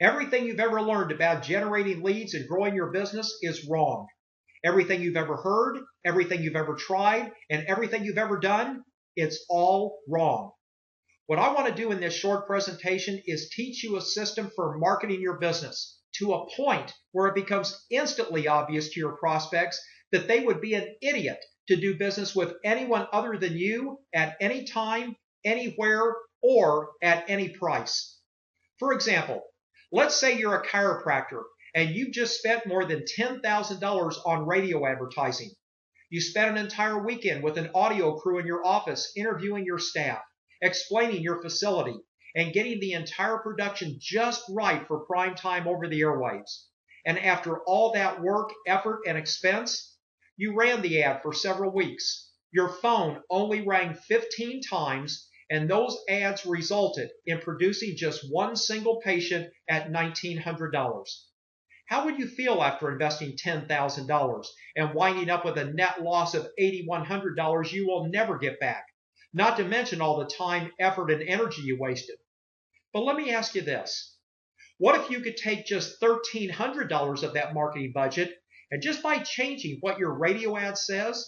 Everything you've ever learned about generating leads and growing your business is wrong. Everything you've ever heard, everything you've ever tried, and everything you've ever done, it's all wrong. What I want to do in this short presentation is teach you a system for marketing your business to a point where it becomes instantly obvious to your prospects that they would be an idiot to do business with anyone other than you at any time, anywhere, or at any price. For example, let's say you're a chiropractor and you've just spent more than $10,000 on radio advertising. You spent an entire weekend with an audio crew in your office interviewing your staff, explaining your facility, and getting the entire production just right for prime time over the airwaves. And after all that work, effort, and expense, you ran the ad for several weeks. Your phone only rang 15 times, and those ads resulted in producing just one single patient at $1,900. How would you feel after investing $10,000 and winding up with a net loss of $8,100 you will never get back? Not to mention all the time, effort, and energy you wasted. But let me ask you this. What if you could take just $1,300 of that marketing budget and just by changing what your radio ad says,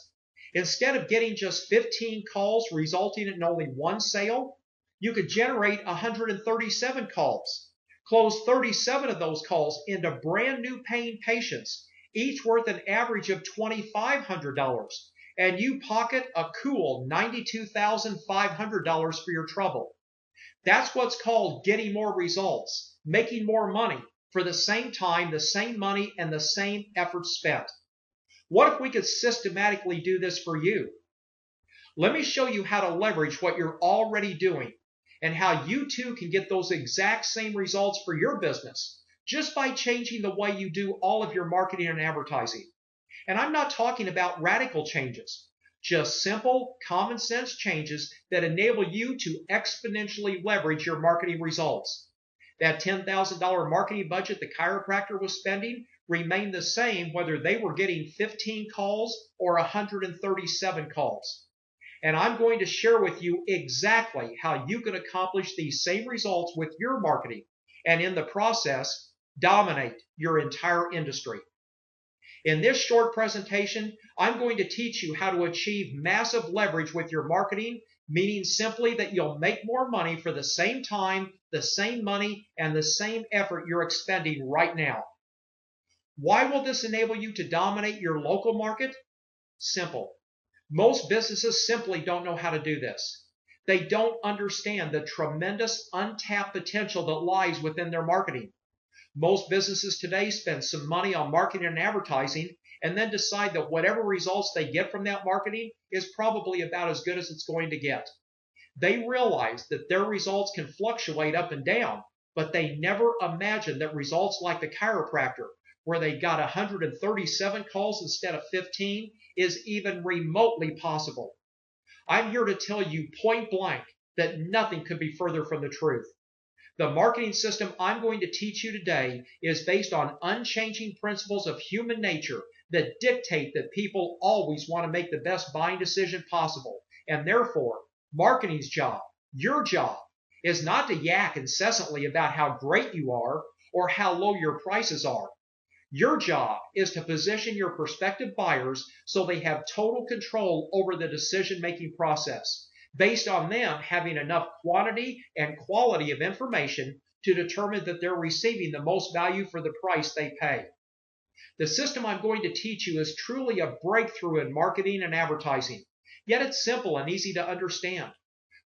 instead of getting just 15 calls resulting in only one sale, you could generate 137 calls, close 37 of those calls into brand new paying patients, each worth an average of $2,500, and you pocket a cool $92,500 for your trouble. That's what's called getting more results, making more money for the same time, the same money, and the same effort spent. What if we could systematically do this for you? Let me show you how to leverage what you're already doing and how you too can get those exact same results for your business just by changing the way you do all of your marketing and advertising. And I'm not talking about radical changes, just simple, common sense changes that enable you to exponentially leverage your marketing results. That $10,000 marketing budget the chiropractor was spending remained the same whether they were getting 15 calls or 137 calls. And I'm going to share with you exactly how you can accomplish these same results with your marketing and in the process, dominate your entire industry. In this short presentation, I'm going to teach you how to achieve massive leverage with your marketing, meaning simply that you'll make more money for the same time, the same money, and the same effort you're expending right now. Why will this enable you to dominate your local market? Simple. Most businesses simply don't know how to do this. They don't understand the tremendous untapped potential that lies within their marketing. Most businesses today spend some money on marketing and advertising and then decide that whatever results they get from that marketing is probably about as good as it's going to get. They realize that their results can fluctuate up and down, but they never imagine that results like the chiropractor, where they got 137 calls instead of 15, is even remotely possible. I'm here to tell you point blank that nothing could be further from the truth. The marketing system I'm going to teach you today is based on unchanging principles of human nature that dictate that people always want to make the best buying decision possible. And therefore, marketing's job, your job, is not to yak incessantly about how great you are or how low your prices are. Your job is to position your prospective buyers so they have total control over the decision-making process, based on them having enough quantity and quality of information to determine that they're receiving the most value for the price they pay. The system I'm going to teach you is truly a breakthrough in marketing and advertising, yet it's simple and easy to understand.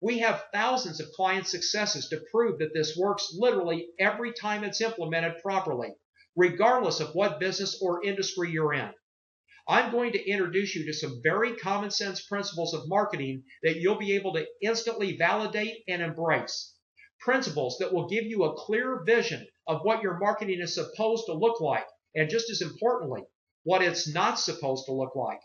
We have thousands of client successes to prove that this works literally every time it's implemented properly, regardless of what business or industry you're in. I'm going to introduce you to some very common sense principles of marketing that you'll be able to instantly validate and embrace. Principles that will give you a clear vision of what your marketing is supposed to look like, and just as importantly, what it's not supposed to look like.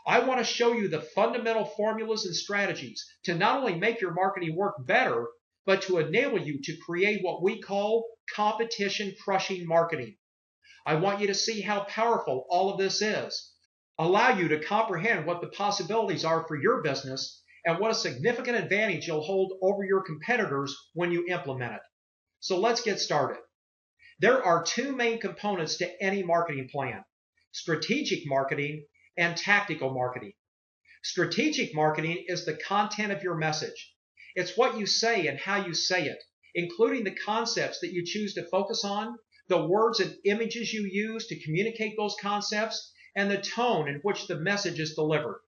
I want to show you the fundamental formulas and strategies to not only make your marketing work better, but to enable you to create what we call competition-crushing marketing. I want you to see how powerful all of this is, allow you to comprehend what the possibilities are for your business, and what a significant advantage you'll hold over your competitors when you implement it. So let's get started. There are two main components to any marketing plan: strategic marketing and tactical marketing. Strategic marketing is the content of your message. It's what you say and how you say it, including the concepts that you choose to focus on, the words and images you use to communicate those concepts, and the tone in which the message is delivered.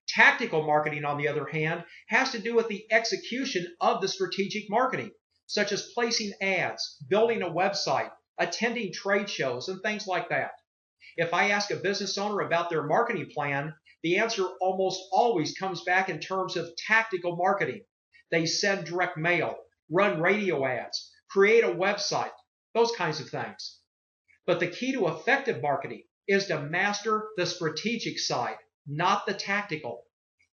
Tactical marketing, on the other hand, has to do with the execution of the strategic marketing, such as placing ads, building a website, attending trade shows, and things like that. If I ask a business owner about their marketing plan, the answer almost always comes back in terms of tactical marketing. They send direct mail, run radio ads, create a website, those kinds of things. But the key to effective marketing is to master the strategic side, not the tactical.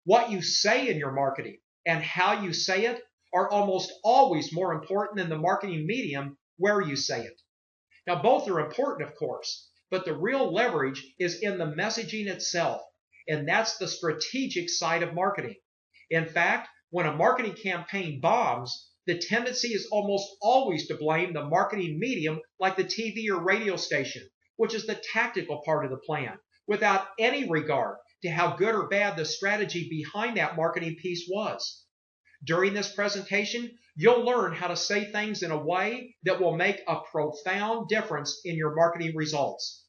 What you say in your marketing and how you say it are almost always more important than the marketing medium where you say it. Now, both are important, of course, but the real leverage is in the messaging itself, and that's the strategic side of marketing. In fact, when a marketing campaign bombs, the tendency is almost always to blame the marketing medium like the TV or radio station, which is the tactical part of the plan, without any regard to how good or bad the strategy behind that marketing piece was. During this presentation, you'll learn how to say things in a way that will make a profound difference in your marketing results.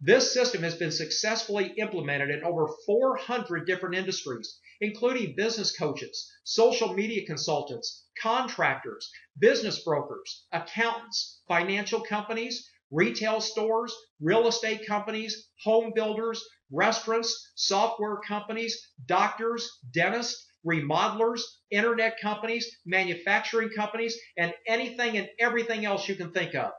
This system has been successfully implemented in over 400 different industries, including business coaches, social media consultants, contractors, business brokers, accountants, financial companies, retail stores, real estate companies, home builders, restaurants, software companies, doctors, dentists, remodelers, internet companies, manufacturing companies, and anything and everything else you can think of.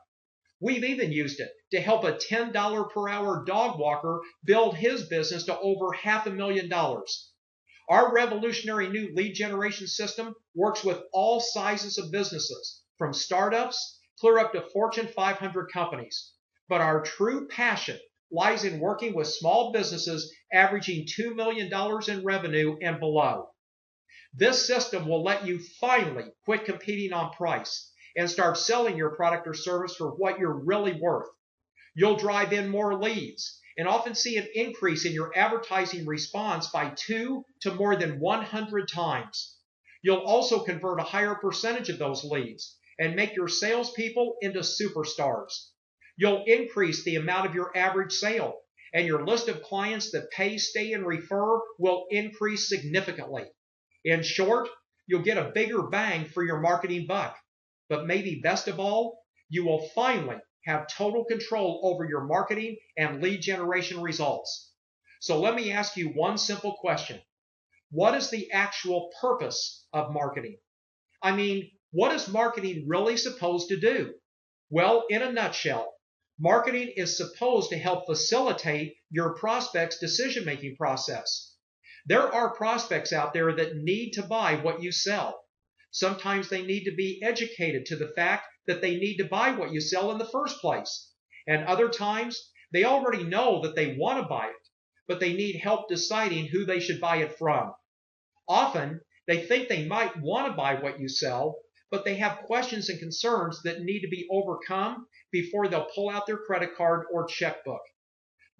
We've even used it to help a $10 per hour dog walker build his business to over $500,000. Our revolutionary new lead generation system works with all sizes of businesses, from startups clear up to Fortune 500 companies. But our true passion lies in working with small businesses averaging $2 million in revenue and below. This system will let you finally quit competing on price and start selling your product or service for what you're really worth. You'll drive in more leads and often see an increase in your advertising response by 2 to more than 100 times. You'll also convert a higher percentage of those leads and make your salespeople into superstars. You'll increase the amount of your average sale, and your list of clients that pay, stay, and refer will increase significantly. In short, you'll get a bigger bang for your marketing buck. But maybe best of all, you will finally have total control over your marketing and lead generation results. So let me ask you one simple question. What is the actual purpose of marketing? I mean, what is marketing really supposed to do? Well, in a nutshell, marketing is supposed to help facilitate your prospect's decision-making process. There are prospects out there that need to buy what you sell. Sometimes they need to be educated to the fact that they need to buy what you sell in the first place. And other times, they already know that they want to buy it, but they need help deciding who they should buy it from. Often, they think they might want to buy what you sell, but they have questions and concerns that need to be overcome before they'll pull out their credit card or checkbook.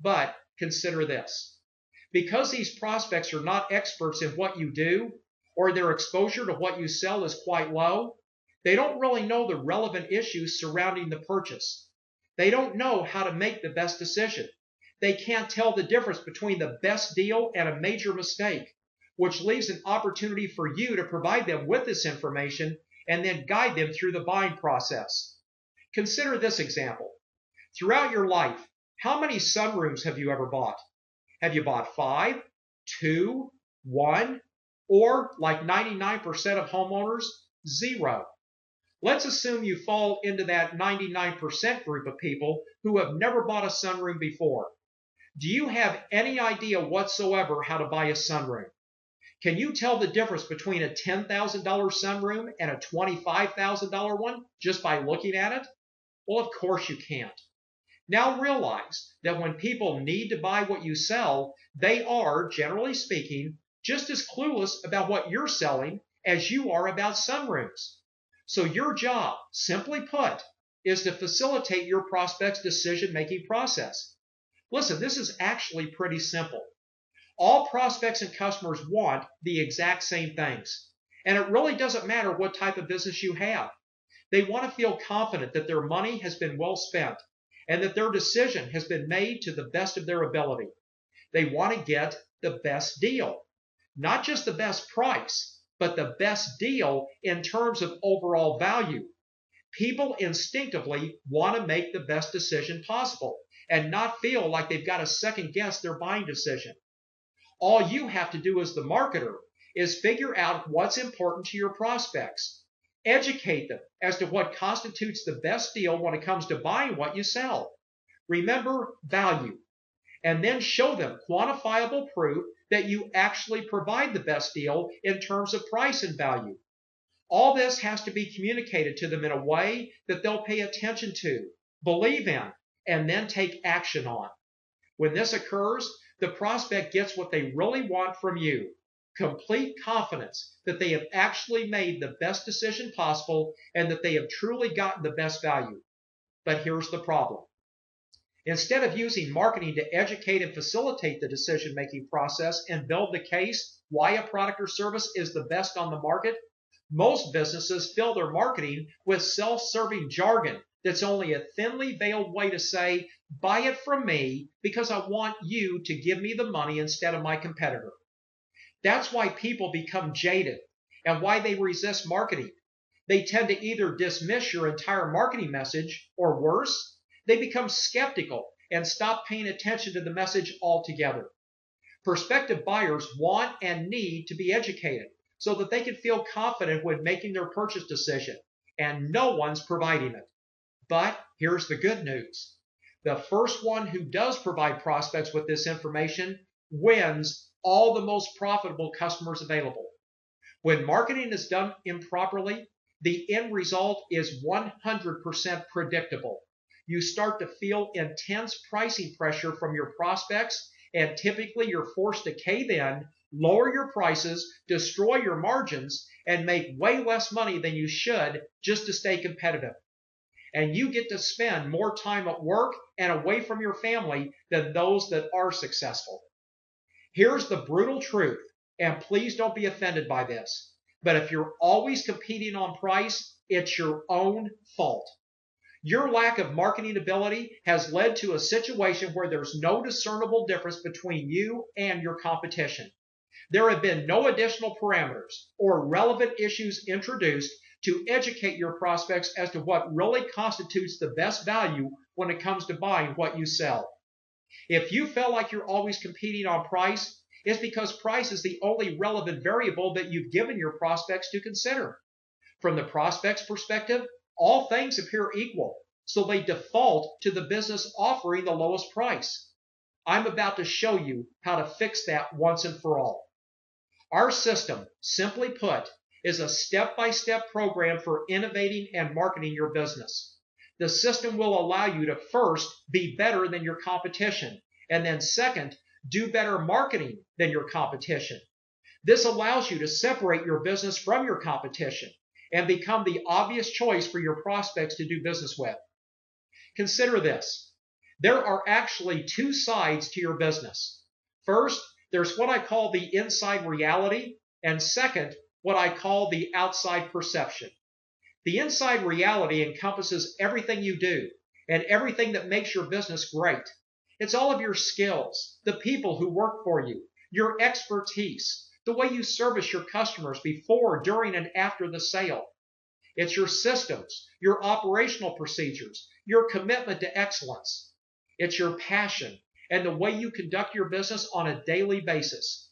But consider this. Because these prospects are not experts in what you do, or their exposure to what you sell is quite low, they don't really know the relevant issues surrounding the purchase. They don't know how to make the best decision. They can't tell the difference between the best deal and a major mistake, which leaves an opportunity for you to provide them with this information and then guide them through the buying process. Consider this example. Throughout your life, how many sunrooms have you ever bought? Have you bought 5, 2, 1, or like 99% of homeowners, 0? Let's assume you fall into that 99% group of people who have never bought a sunroom before. Do you have any idea whatsoever how to buy a sunroom? Can you tell the difference between a $10,000 sunroom and a $25,000 one just by looking at it? Well, of course you can't. Now realize that when people need to buy what you sell, they are, generally speaking, just as clueless about what you're selling as you are about sunrooms. So your job, simply put, is to facilitate your prospect's decision-making process. Listen, this is actually pretty simple. All prospects and customers want the exact same things. And it really doesn't matter what type of business you have. They want to feel confident that their money has been well spent and that their decision has been made to the best of their ability. They want to get the best deal. Not just the best price, but the best deal in terms of overall value. People instinctively want to make the best decision possible and not feel like they've got to second guess their buying decision. All you have to do as the marketer is figure out what's important to your prospects. Educate them as to what constitutes the best deal when it comes to buying what you sell. Remember value. And then show them quantifiable proof that you actually provide the best deal in terms of price and value. All this has to be communicated to them in a way that they'll pay attention to, believe in, and then take action on. When this occurs, the prospect gets what they really want from you, complete confidence that they have actually made the best decision possible and that they have truly gotten the best value. But here's the problem. Instead of using marketing to educate and facilitate the decision-making process and build the case why a product or service is the best on the market, most businesses fill their marketing with self-serving jargon that's only a thinly veiled way to say, buy it from me because I want you to give me the money instead of my competitor. That's why people become jaded and why they resist marketing. They tend to either dismiss your entire marketing message or worse, they become skeptical and stop paying attention to the message altogether. Prospective buyers want and need to be educated so that they can feel confident when making their purchase decision, and no one's providing it. But here's the good news. The first one who does provide prospects with this information wins all the most profitable customers available. When marketing is done improperly, the end result is 100% predictable. You start to feel intense pricing pressure from your prospects, and typically you're forced to cave in, lower your prices, destroy your margins, and make way less money than you should just to stay competitive. And you get to spend more time at work and away from your family than those that are successful. Here's the brutal truth, and please don't be offended by this, but if you're always competing on price, it's your own fault. Your lack of marketing ability has led to a situation where there's no discernible difference between you and your competition. There have been no additional parameters or relevant issues introduced to educate your prospects as to what really constitutes the best value when it comes to buying what you sell. If you feel like you're always competing on price, it's because price is the only relevant variable that you've given your prospects to consider. From the prospect's perspective, all things appear equal, so they default to the business offering the lowest price. I'm about to show you how to fix that once and for all. Our system, simply put, is a step-by-step program for innovating and marketing your business. The system will allow you to first be better than your competition, and then second, do better marketing than your competition. This allows you to separate your business from your competition and become the obvious choice for your prospects to do business with. Consider this. There are actually two sides to your business. First, there's what I call the inside reality, and second, what I call the outside perception. The inside reality encompasses everything you do and everything that makes your business great. It's all of your skills, the people who work for you, your expertise, the way you service your customers before, during, and after the sale. It's your systems, your operational procedures, your commitment to excellence. It's your passion and the way you conduct your business on a daily basis.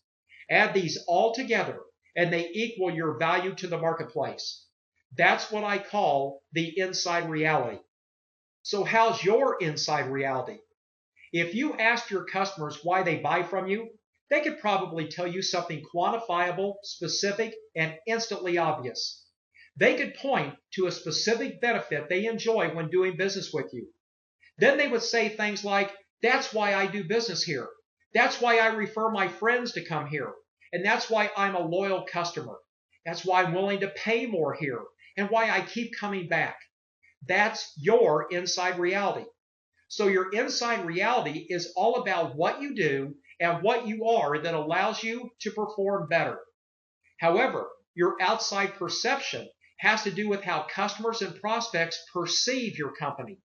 Add these all together and they equal your value to the marketplace. That's what I call the inside reality. So how's your inside reality? If you asked your customers why they buy from you, they could probably tell you something quantifiable, specific, and instantly obvious. They could point to a specific benefit they enjoy when doing business with you. Then they would say things like, that's why I do business here. That's why I refer my friends to come here. And that's why I'm a loyal customer. That's why I'm willing to pay more here and why I keep coming back. That's your inside reality. So your inside reality is all about what you do and what you are that allows you to perform better. However, your outside perception has to do with how customers and prospects perceive your company.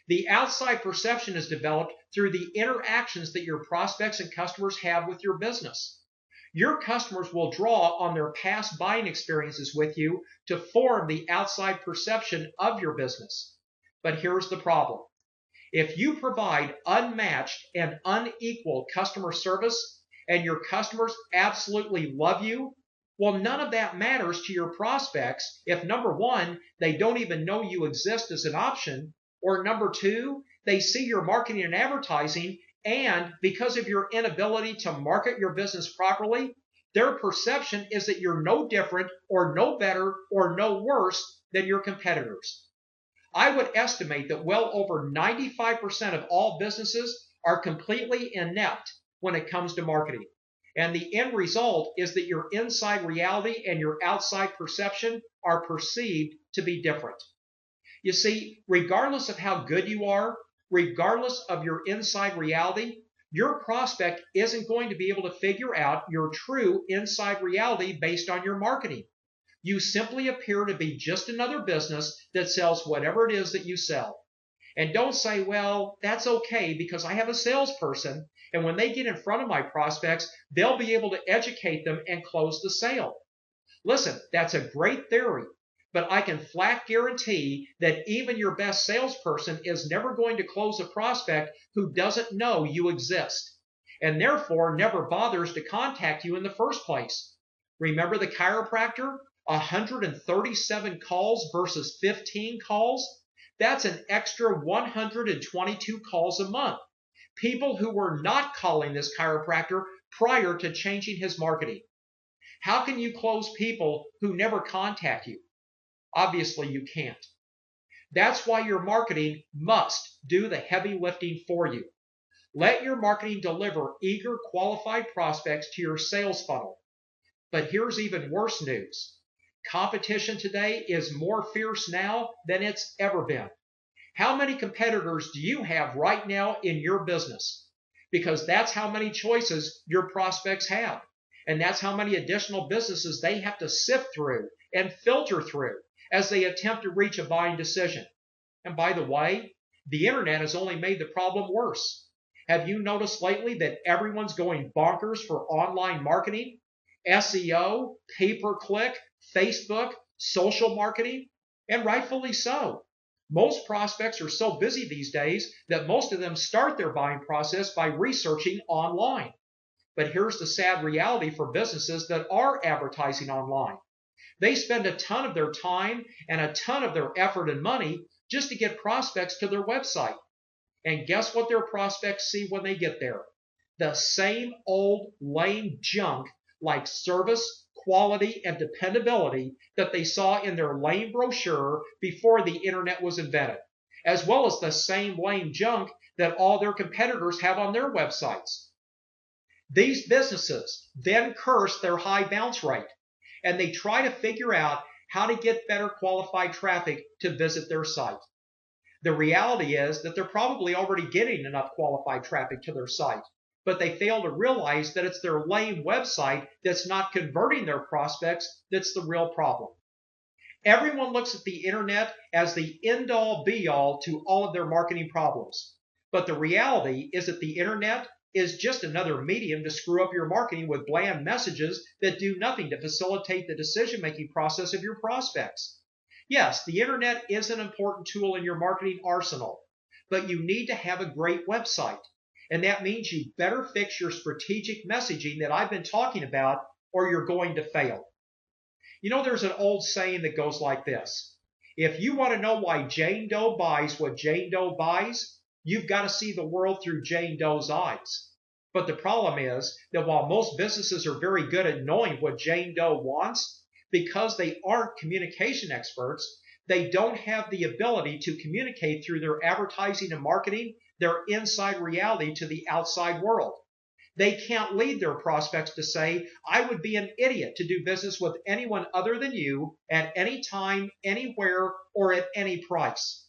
The outside perception is developed through the interactions that your prospects and customers have with your business. Your customers will draw on their past buying experiences with you to form the outside perception of your business. But here's the problem. If you provide unmatched and unequal customer service and your customers absolutely love you, well, none of that matters to your prospects if number one, they don't even know you exist as an option, or number two, they see your marketing and advertising, and because of your inability to market your business properly, their perception is that you're no different or no better or no worse than your competitors. I would estimate that well over 95% of all businesses are completely inept when it comes to marketing. And the end result is that your inside reality and your outside perception are perceived to be different. You see, regardless of how good you are, regardless of your inside reality, your prospect isn't going to be able to figure out your true inside reality based on your marketing. You simply appear to be just another business that sells whatever it is that you sell. And don't say, well, that's okay because I have a salesperson, and when they get in front of my prospects, they'll be able to educate them and close the sale. Listen, that's a great theory, but I can flat guarantee that even your best salesperson is never going to close a prospect who doesn't know you exist, and therefore never bothers to contact you in the first place. Remember the chiropractor? 137 calls versus 15 calls? That's an extra 122 calls a month. People who were not calling this chiropractor prior to changing his marketing. How can you close people who never contact you? Obviously, you can't. That's why your marketing must do the heavy lifting for you. Let your marketing deliver eager, qualified prospects to your sales funnel. But here's even worse news. Competition today is more fierce now than it's ever been. How many competitors do you have right now in your business? Because that's how many choices your prospects have. And that's how many additional businesses they have to sift through and filter through as they attempt to reach a buying decision. And by the way, the internet has only made the problem worse. Have you noticed lately that everyone's going bonkers for online marketing? SEO, pay-per-click, Facebook, social marketing, and rightfully so. Most prospects are so busy these days that most of them start their buying process by researching online. But here's the sad reality for businesses that are advertising online. They spend a ton of their time and a ton of their effort and money just to get prospects to their website. And guess what their prospects see when they get there? The same old lame junk like service, quality, and dependability that they saw in their lame brochure before the internet was invented, as well as the same lame junk that all their competitors have on their websites. These businesses then curse their high bounce rate, and they try to figure out how to get better qualified traffic to visit their site. The reality is that they're probably already getting enough qualified traffic to their site, but they fail to realize that it's their lame website that's not converting their prospects that's the real problem. Everyone looks at the internet as the end-all be-all to all of their marketing problems. But the reality is that the internet is just another medium to screw up your marketing with bland messages that do nothing to facilitate the decision-making process of your prospects. Yes, the internet is an important tool in your marketing arsenal, but you need to have a great website. And that means you better fix your strategic messaging that I've been talking about, or you're going to fail. You know, there's an old saying that goes like this. If you want to know why Jane Doe buys what Jane Doe buys, you've got to see the world through Jane Doe's eyes. But the problem is that while most businesses are very good at knowing what Jane Doe wants, because they aren't communication experts, they don't have the ability to communicate through their advertising and marketing their inside reality to the outside world. They can't lead their prospects to say, I would be an idiot to do business with anyone other than you at any time, anywhere, or at any price.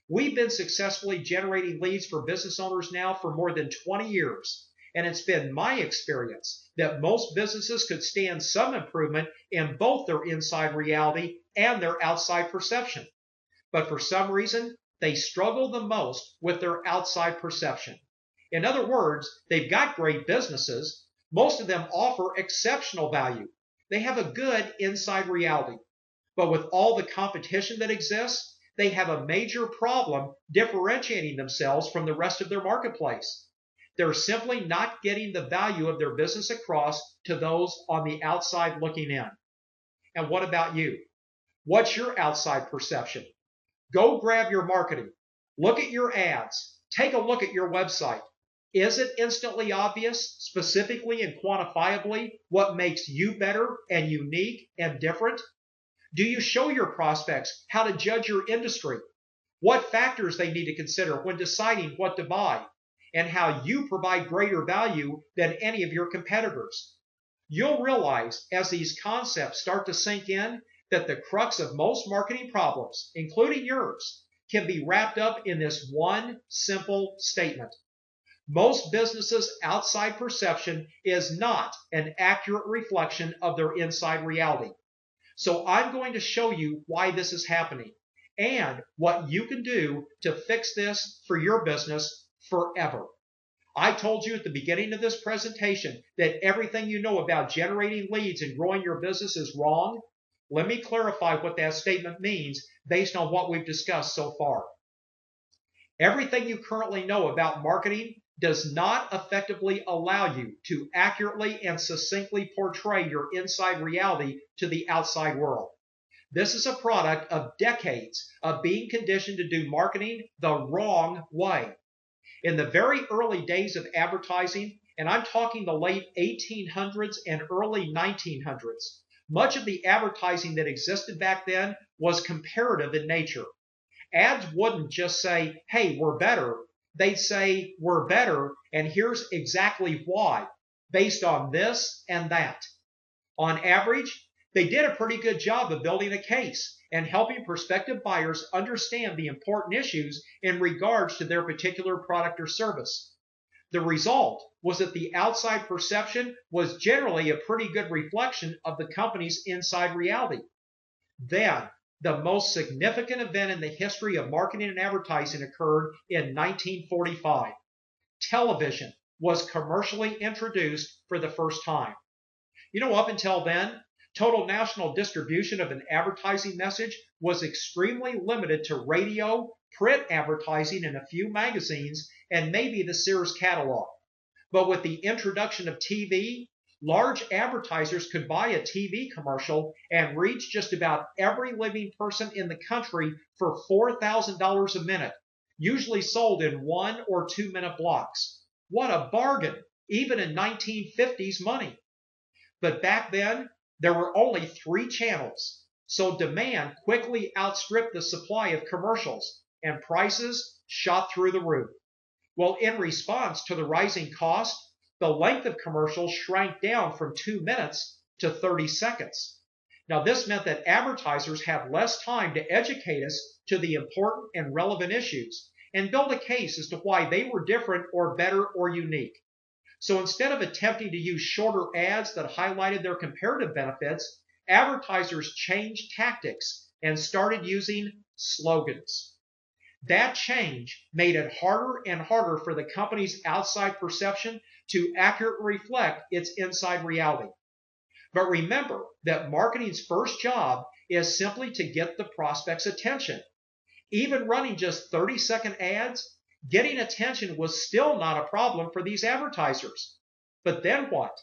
We've been successfully generating leads for business owners now for more than 20 years. And it's been my experience that most businesses could stand some improvement in both their inside reality and their outside perception. But for some reason, they struggle the most with their outside perception. In other words, they've got great businesses. Most of them offer exceptional value. They have a good inside reality. But with all the competition that exists, they have a major problem differentiating themselves from the rest of their marketplace. They're simply not getting the value of their business across to those on the outside looking in. And what about you? What's your outside perception? Go grab your marketing. Look at your ads. Take a look at your website. Is it instantly obvious, specifically and quantifiably, what makes you better and unique and different? Do you show your prospects how to judge your industry, what factors they need to consider when deciding what to buy, and how you provide greater value than any of your competitors? You'll realize as these concepts start to sink in that the crux of most marketing problems, including yours, can be wrapped up in this one simple statement. Most businesses' outside perception is not an accurate reflection of their inside reality. So I'm going to show you why this is happening and what you can do to fix this for your business forever. I told you at the beginning of this presentation that everything you know about generating leads and growing your business is wrong. Let me clarify what that statement means based on what we've discussed so far. Everything you currently know about marketing does not effectively allow you to accurately and succinctly portray your inside reality to the outside world. This is a product of decades of being conditioned to do marketing the wrong way. In the very early days of advertising, and I'm talking the late 1800s and early 1900s, much of the advertising that existed back then was comparative in nature. Ads wouldn't just say, hey, we're better. They'd say, we're better, and here's exactly why, based on this and that. On average, they did a pretty good job of building a case and helping prospective buyers understand the important issues in regards to their particular product or service. The result was that the outside perception was generally a pretty good reflection of the company's inside reality. Then, the most significant event in the history of marketing and advertising occurred in 1945. Television was commercially introduced for the first time. You know, up until then, total national distribution of an advertising message was extremely limited to radio, print advertising in a few magazines, and maybe the Sears catalog. But with the introduction of TV, large advertisers could buy a TV commercial and reach just about every living person in the country for $4,000 a minute, usually sold in 1 or 2 minute blocks. What a bargain, even in 1950s money. But back then, there were only 3 channels, so demand quickly outstripped the supply of commercials, and prices shot through the roof. Well, in response to the rising cost, the length of commercials shrank down from 2 minutes to 30 seconds. Now, this meant that advertisers had less time to educate us to the important and relevant issues and build a case as to why they were different or better or unique. So instead of attempting to use shorter ads that highlighted their comparative benefits, advertisers changed tactics and started using slogans. That change made it harder and harder for the company's outside perception to accurately reflect its inside reality. But remember that marketing's first job is simply to get the prospect's attention. Even running just 30-second ads, getting attention was still not a problem for these advertisers. But then what?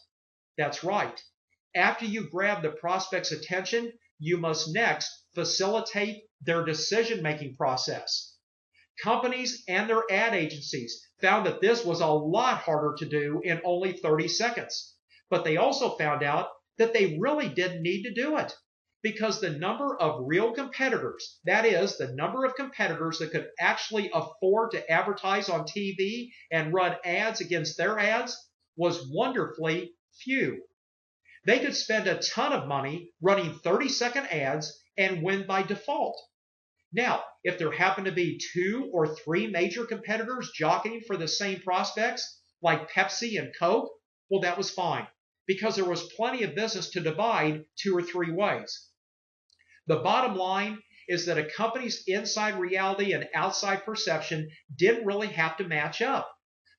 That's right. After you grab the prospect's attention, you must next facilitate their decision-making process. Companies and their ad agencies found that this was a lot harder to do in only 30 seconds. But they also found out that they really didn't need to do it, because the number of real competitors, that is, the number of competitors that could actually afford to advertise on TV and run ads against their ads, was wonderfully few. They could spend a ton of money running 30-second ads and win by default. Now, if there happen to be 2 or 3 major competitors jockeying for the same prospects, like Pepsi and Coke, well, that was fine, because there was plenty of business to divide 2 or 3 ways. The bottom line is that a company's inside reality and outside perception didn't really have to match up.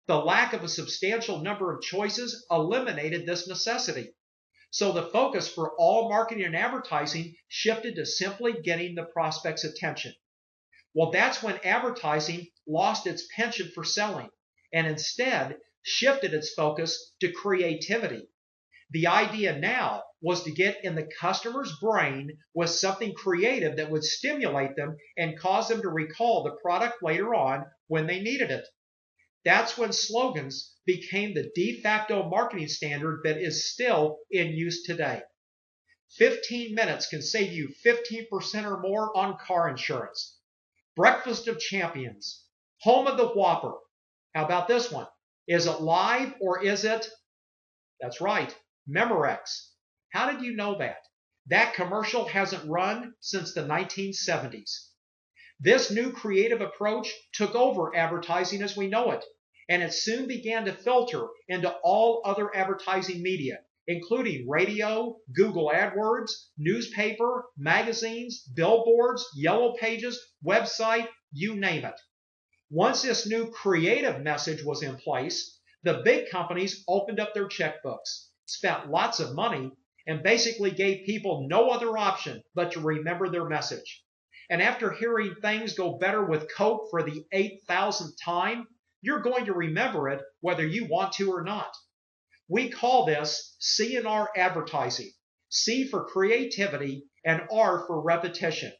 The lack of a substantial number of choices eliminated this necessity. So the focus for all marketing and advertising shifted to simply getting the prospect's attention. Well, that's when advertising lost its penchant for selling and instead shifted its focus to creativity. The idea now was to get in the customer's brain with something creative that would stimulate them and cause them to recall the product later on when they needed it. That's when slogans became the de facto marketing standard that is still in use today. 15 minutes can save you 15% or more on car insurance. Breakfast of Champions. Home of the Whopper. How about this one? Is it live or is it? That's right, Memorex. How did you know that? That commercial hasn't run since the 1970s. This new creative approach took over advertising as we know it, and it soon began to filter into all other advertising media, including radio, Google AdWords, newspaper, magazines, billboards, yellow pages, website, you name it. Once this new creative message was in place, the big companies opened up their checkbooks, spent lots of money, and basically gave people no other option but to remember their message. And after hearing things go better with Coke for the 8,000th time, you're going to remember it whether you want to or not. We call this C&R advertising. C for creativity and R for repetition.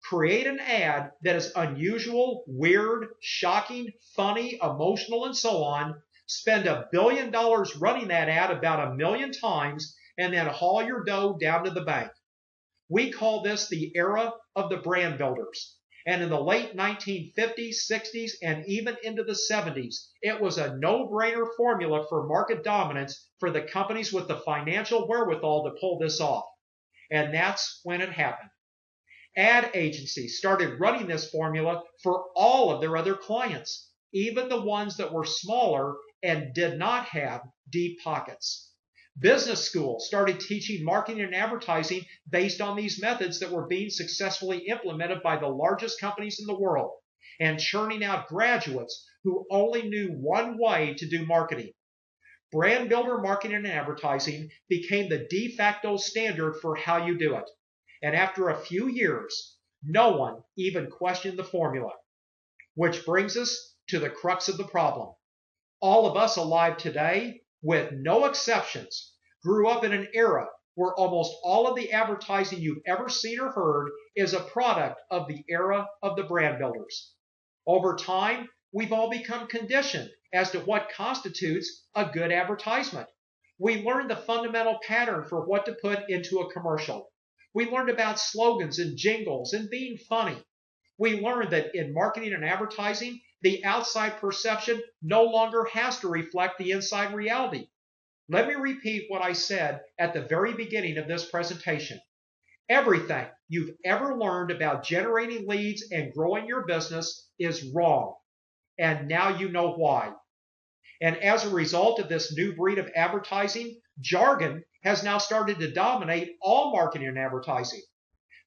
Create an ad that is unusual, weird, shocking, funny, emotional, and so on. Spend $1 billion running that ad about 1 million times and then haul your dough down to the bank. We call this the era of the brand builders. And in the late 1950s, 60s, and even into the 70s, it was a no-brainer formula for market dominance for the companies with the financial wherewithal to pull this off. And that's when it happened. Ad agencies started running this formula for all of their other clients, even the ones that were smaller and did not have deep pockets. Business schools started teaching marketing and advertising based on these methods that were being successfully implemented by the largest companies in the world and churning out graduates who only knew one way to do marketing. Brand builder marketing and advertising became the de facto standard for how you do it. And after a few years, no one even questioned the formula. Which brings us to the crux of the problem. All of us alive today, with no exceptions, grew up in an era where almost all of the advertising you've ever seen or heard is a product of the era of the brand builders. Over time, we've all become conditioned as to what constitutes a good advertisement. We learned the fundamental pattern for what to put into a commercial. We learned about slogans and jingles and being funny. We learned that in marketing and advertising, the outside perception no longer has to reflect the inside reality. Let me repeat what I said at the very beginning of this presentation. Everything you've ever learned about generating leads and growing your business is wrong. And now you know why. And as a result of this new breed of advertising, jargon has now started to dominate all marketing and advertising.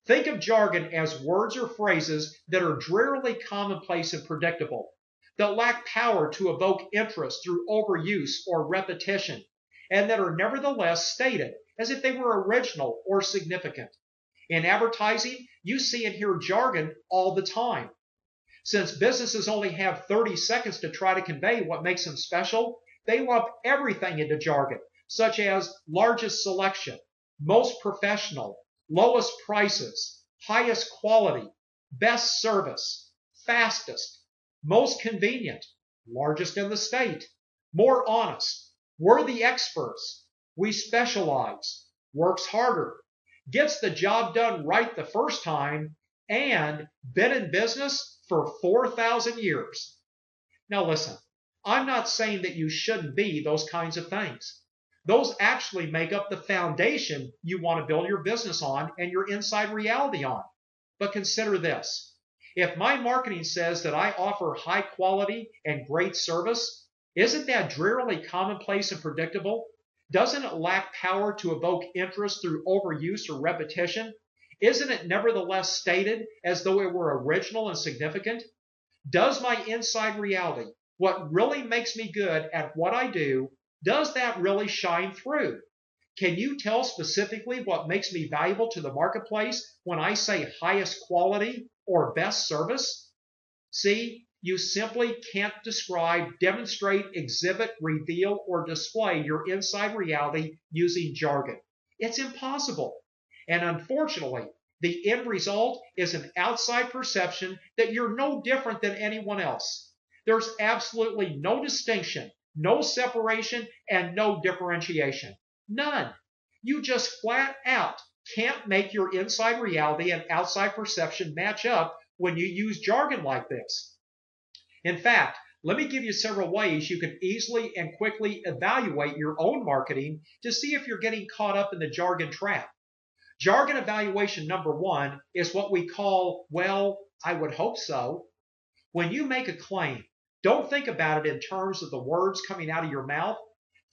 Think of jargon as words or phrases that are drearily commonplace and predictable, that lack power to evoke interest through overuse or repetition, and that are nevertheless stated as if they were original or significant. In advertising, you see and hear jargon all the time. Since businesses only have 30 seconds to try to convey what makes them special, they lump everything into jargon, such as largest selection, most professional, lowest prices, highest quality, best service, fastest, most convenient, largest in the state, more honest, we're the experts, we specialize, works harder, gets the job done right the first time, and been in business for 4,000 years. Now listen, I'm not saying that you shouldn't be those kinds of things. Those actually make up the foundation you want to build your business on and your inside reality on. But consider this. If my marketing says that I offer high quality and great service, isn't that drearily commonplace and predictable? Doesn't it lack power to evoke interest through overuse or repetition? Isn't it nevertheless stated as though it were original and significant? Does my inside reality, what really makes me good at what I do, does that really shine through? Can you tell specifically what makes me valuable to the marketplace when I say highest quality or best service? See, you simply can't describe, demonstrate, exhibit, reveal, or display your inside reality using jargon. It's impossible. And unfortunately, the end result is an outside perception that you're no different than anyone else. There's absolutely no distinction, no separation, and no differentiation. None. You just flat out can't make your inside reality and outside perception match up when you use jargon like this. In fact, let me give you several ways you can easily and quickly evaluate your own marketing to see if you're getting caught up in the jargon trap. Jargon evaluation number one is what we call, well, I would hope so. When you make a claim, don't think about it in terms of the words coming out of your mouth.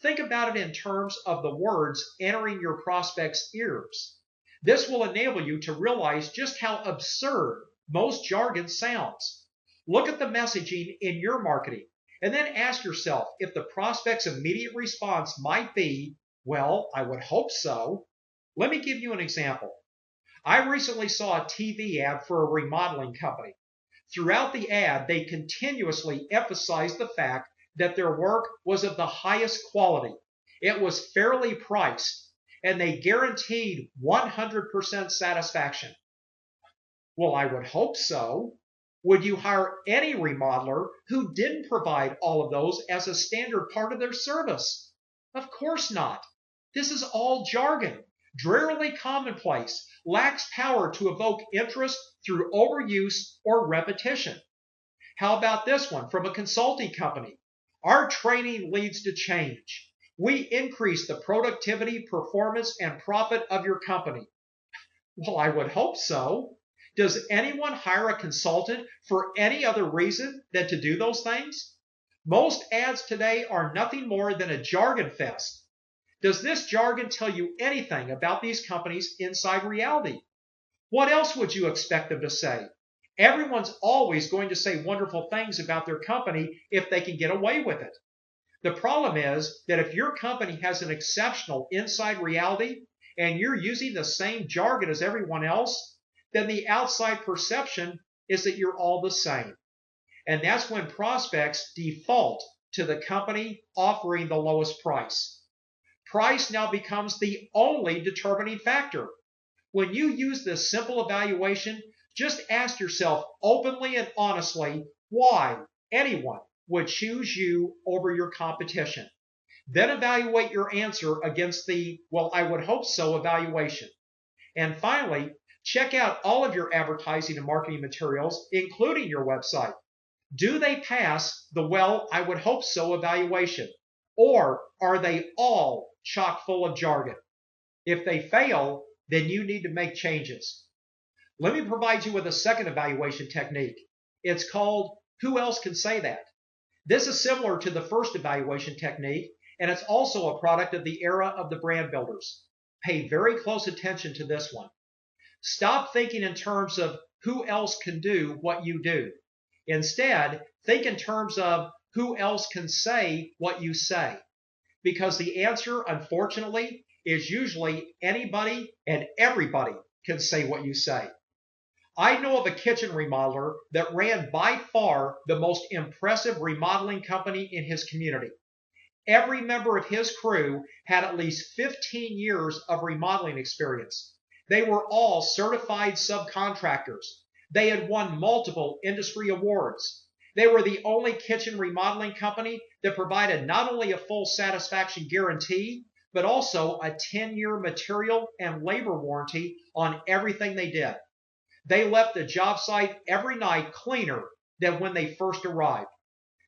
Think about it in terms of the words entering your prospect's ears. This will enable you to realize just how absurd most jargon sounds. Look at the messaging in your marketing and then ask yourself if the prospect's immediate response might be, well, I would hope so. Let me give you an example. I recently saw a TV ad for a remodeling company. Throughout the ad, they continuously emphasized the fact that their work was of the highest quality. It was fairly priced, and they guaranteed 100% satisfaction. Well, I would hope so. Would you hire any remodeler who didn't provide all of those as a standard part of their service? Of course not. This is all jargon, drearily commonplace, lacks power to evoke interest through overuse or repetition. How about this one from a consulting company? Our training leads to change. We increase the productivity, performance, and profit of your company. Well, I would hope so. Does anyone hire a consultant for any other reason than to do those things? Most ads today are nothing more than a jargon fest. Does this jargon tell you anything about these companies' inside reality? What else would you expect them to say? Everyone's always going to say wonderful things about their company if they can get away with it. The problem is that if your company has an exceptional inside reality and you're using the same jargon as everyone else, then the outside perception is that you're all the same. And that's when prospects default to the company offering the lowest price. Price now becomes the only determining factor. When you use this simple evaluation, just ask yourself openly and honestly why anyone would choose you over your competition. Then evaluate your answer against the, well, I would hope so evaluation. And finally, check out all of your advertising and marketing materials, including your website. Do they pass the, well, I would hope so evaluation? Or are they all chock full of jargon? If they fail, then you need to make changes. Let me provide you with a second evaluation technique. It's called, who else can say that? This is similar to the first evaluation technique, and it's also a product of the era of the brand builders. Pay very close attention to this one. Stop thinking in terms of who else can do what you do. Instead, think in terms of who else can say what you say. Because the answer, unfortunately, is usually anybody and everybody can say what you say. I know of a kitchen remodeler that ran by far the most impressive remodeling company in his community. Every member of his crew had at least 15 years of remodeling experience. They were all certified subcontractors. They had won multiple industry awards. They were the only kitchen remodeling company that provided not only a full satisfaction guarantee, but also a 10-year material and labor warranty on everything they did. They left the job site every night cleaner than when they first arrived.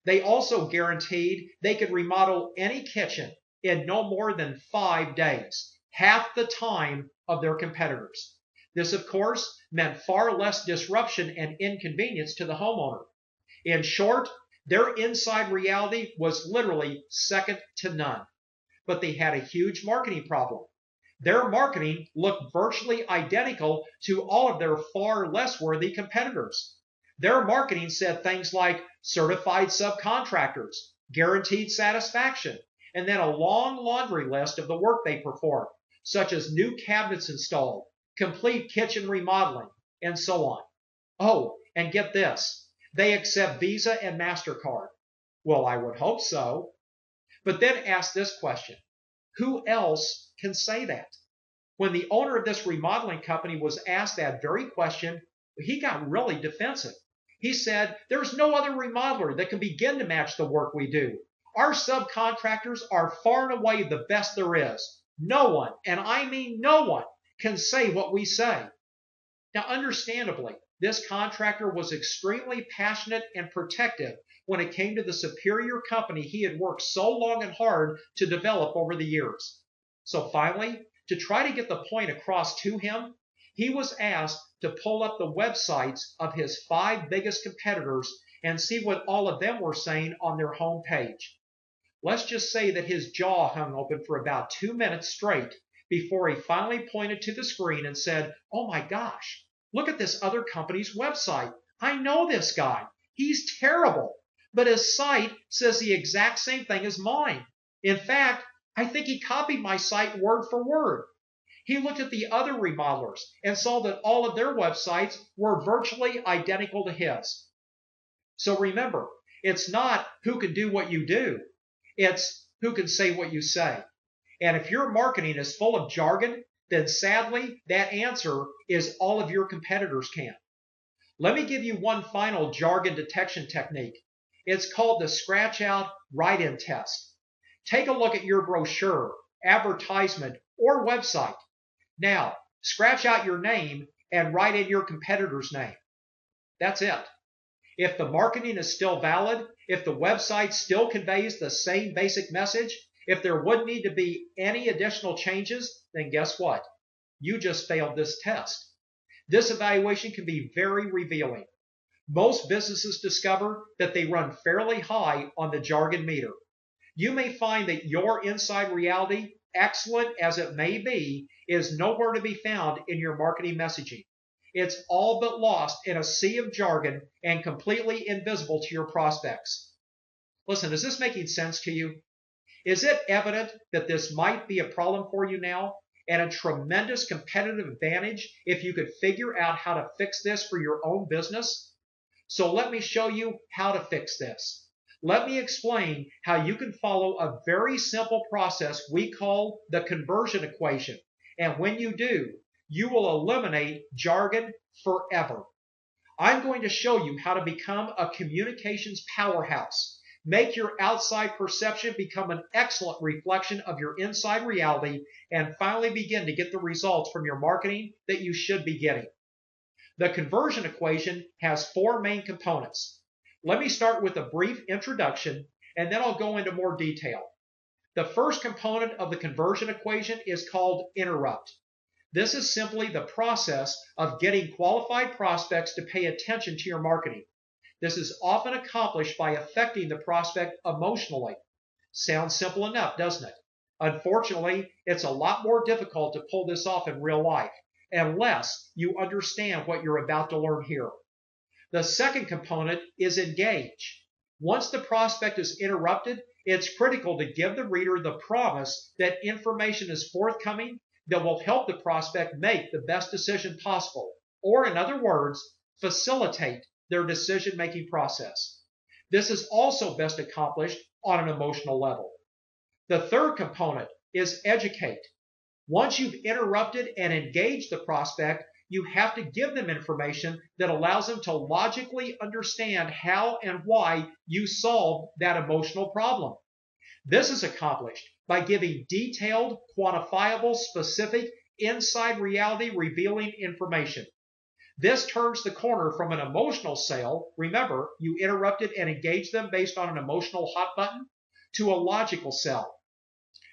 They also guaranteed they could remodel any kitchen in no more than 5 days, half the time of their competitors. This, of course, meant far less disruption and inconvenience to the homeowner. In short, their inside reality was literally second to none. But they had a huge marketing problem. Their marketing looked virtually identical to all of their far less worthy competitors. Their marketing said things like certified subcontractors, guaranteed satisfaction, and then a long laundry list of the work they performed, such as new cabinets installed, complete kitchen remodeling, and so on. Oh, and get this, they accept Visa and MasterCard. Well, I would hope so. But then ask this question, who else can say that? When the owner of this remodeling company was asked that very question, he got really defensive. He said, there's no other remodeler that can begin to match the work we do. Our subcontractors are far and away the best there is. No one, and I mean no one, can say what we say. Now, understandably, this contractor was extremely passionate and protective when it came to the superior company he had worked so long and hard to develop over the years. So finally, to try to get the point across to him, he was asked to pull up the websites of his 5 biggest competitors and see what all of them were saying on their home page. Let's just say that his jaw hung open for about 2 minutes straight before he finally pointed to the screen and said, "Oh my gosh, look at this other company's website. I know this guy. He's terrible. But his site says the exact same thing as mine. In fact, I think he copied my site word for word." He looked at the other remodelers and saw that all of their websites were virtually identical to his. So remember, it's not who can do what you do. It's who can say what you say. And if your marketing is full of jargon, then sadly, that answer is all of your competitors can. Let me give you one final jargon detection technique. It's called the scratch out, write in test. Take a look at your brochure, advertisement, or website. Now, scratch out your name and write in your competitor's name. That's it. If the marketing is still valid, if the website still conveys the same basic message, if there wouldn't need to be any additional changes, then guess what? You just failed this test. This evaluation can be very revealing. Most businesses discover that they run fairly high on the jargon meter. You may find that your inside reality, excellent as it may be, is nowhere to be found in your marketing messaging. It's all but lost in a sea of jargon and completely invisible to your prospects. Listen, is this making sense to you? Is it evident that this might be a problem for you now and a tremendous competitive advantage if you could figure out how to fix this for your own business? So let me show you how to fix this. Let me explain how you can follow a very simple process we call the conversion equation. And when you do, you will eliminate jargon forever. I'm going to show you how to become a communications powerhouse. Make your outside perception become an excellent reflection of your inside reality, and finally begin to get the results from your marketing that you should be getting. The conversion equation has 4 main components. Let me start with a brief introduction, and then I'll go into more detail. The first component of the conversion equation is called interrupt. This is simply the process of getting qualified prospects to pay attention to your marketing. This is often accomplished by affecting the prospect emotionally. Sounds simple enough, doesn't it? Unfortunately, it's a lot more difficult to pull this off in real life, unless you understand what you're about to learn here. The second component is engage. Once the prospect is interrupted, it's critical to give the reader the promise that information is forthcoming that will help the prospect make the best decision possible, or in other words, facilitate their decision-making process. This is also best accomplished on an emotional level. The third component is educate. Once you've interrupted and engaged the prospect, you have to give them information that allows them to logically understand how and why you solved that emotional problem. This is accomplished by giving detailed, quantifiable, specific, inside reality revealing information. This turns the corner from an emotional sale, remember, you interrupted and engaged them based on an emotional hot button, to a logical sell.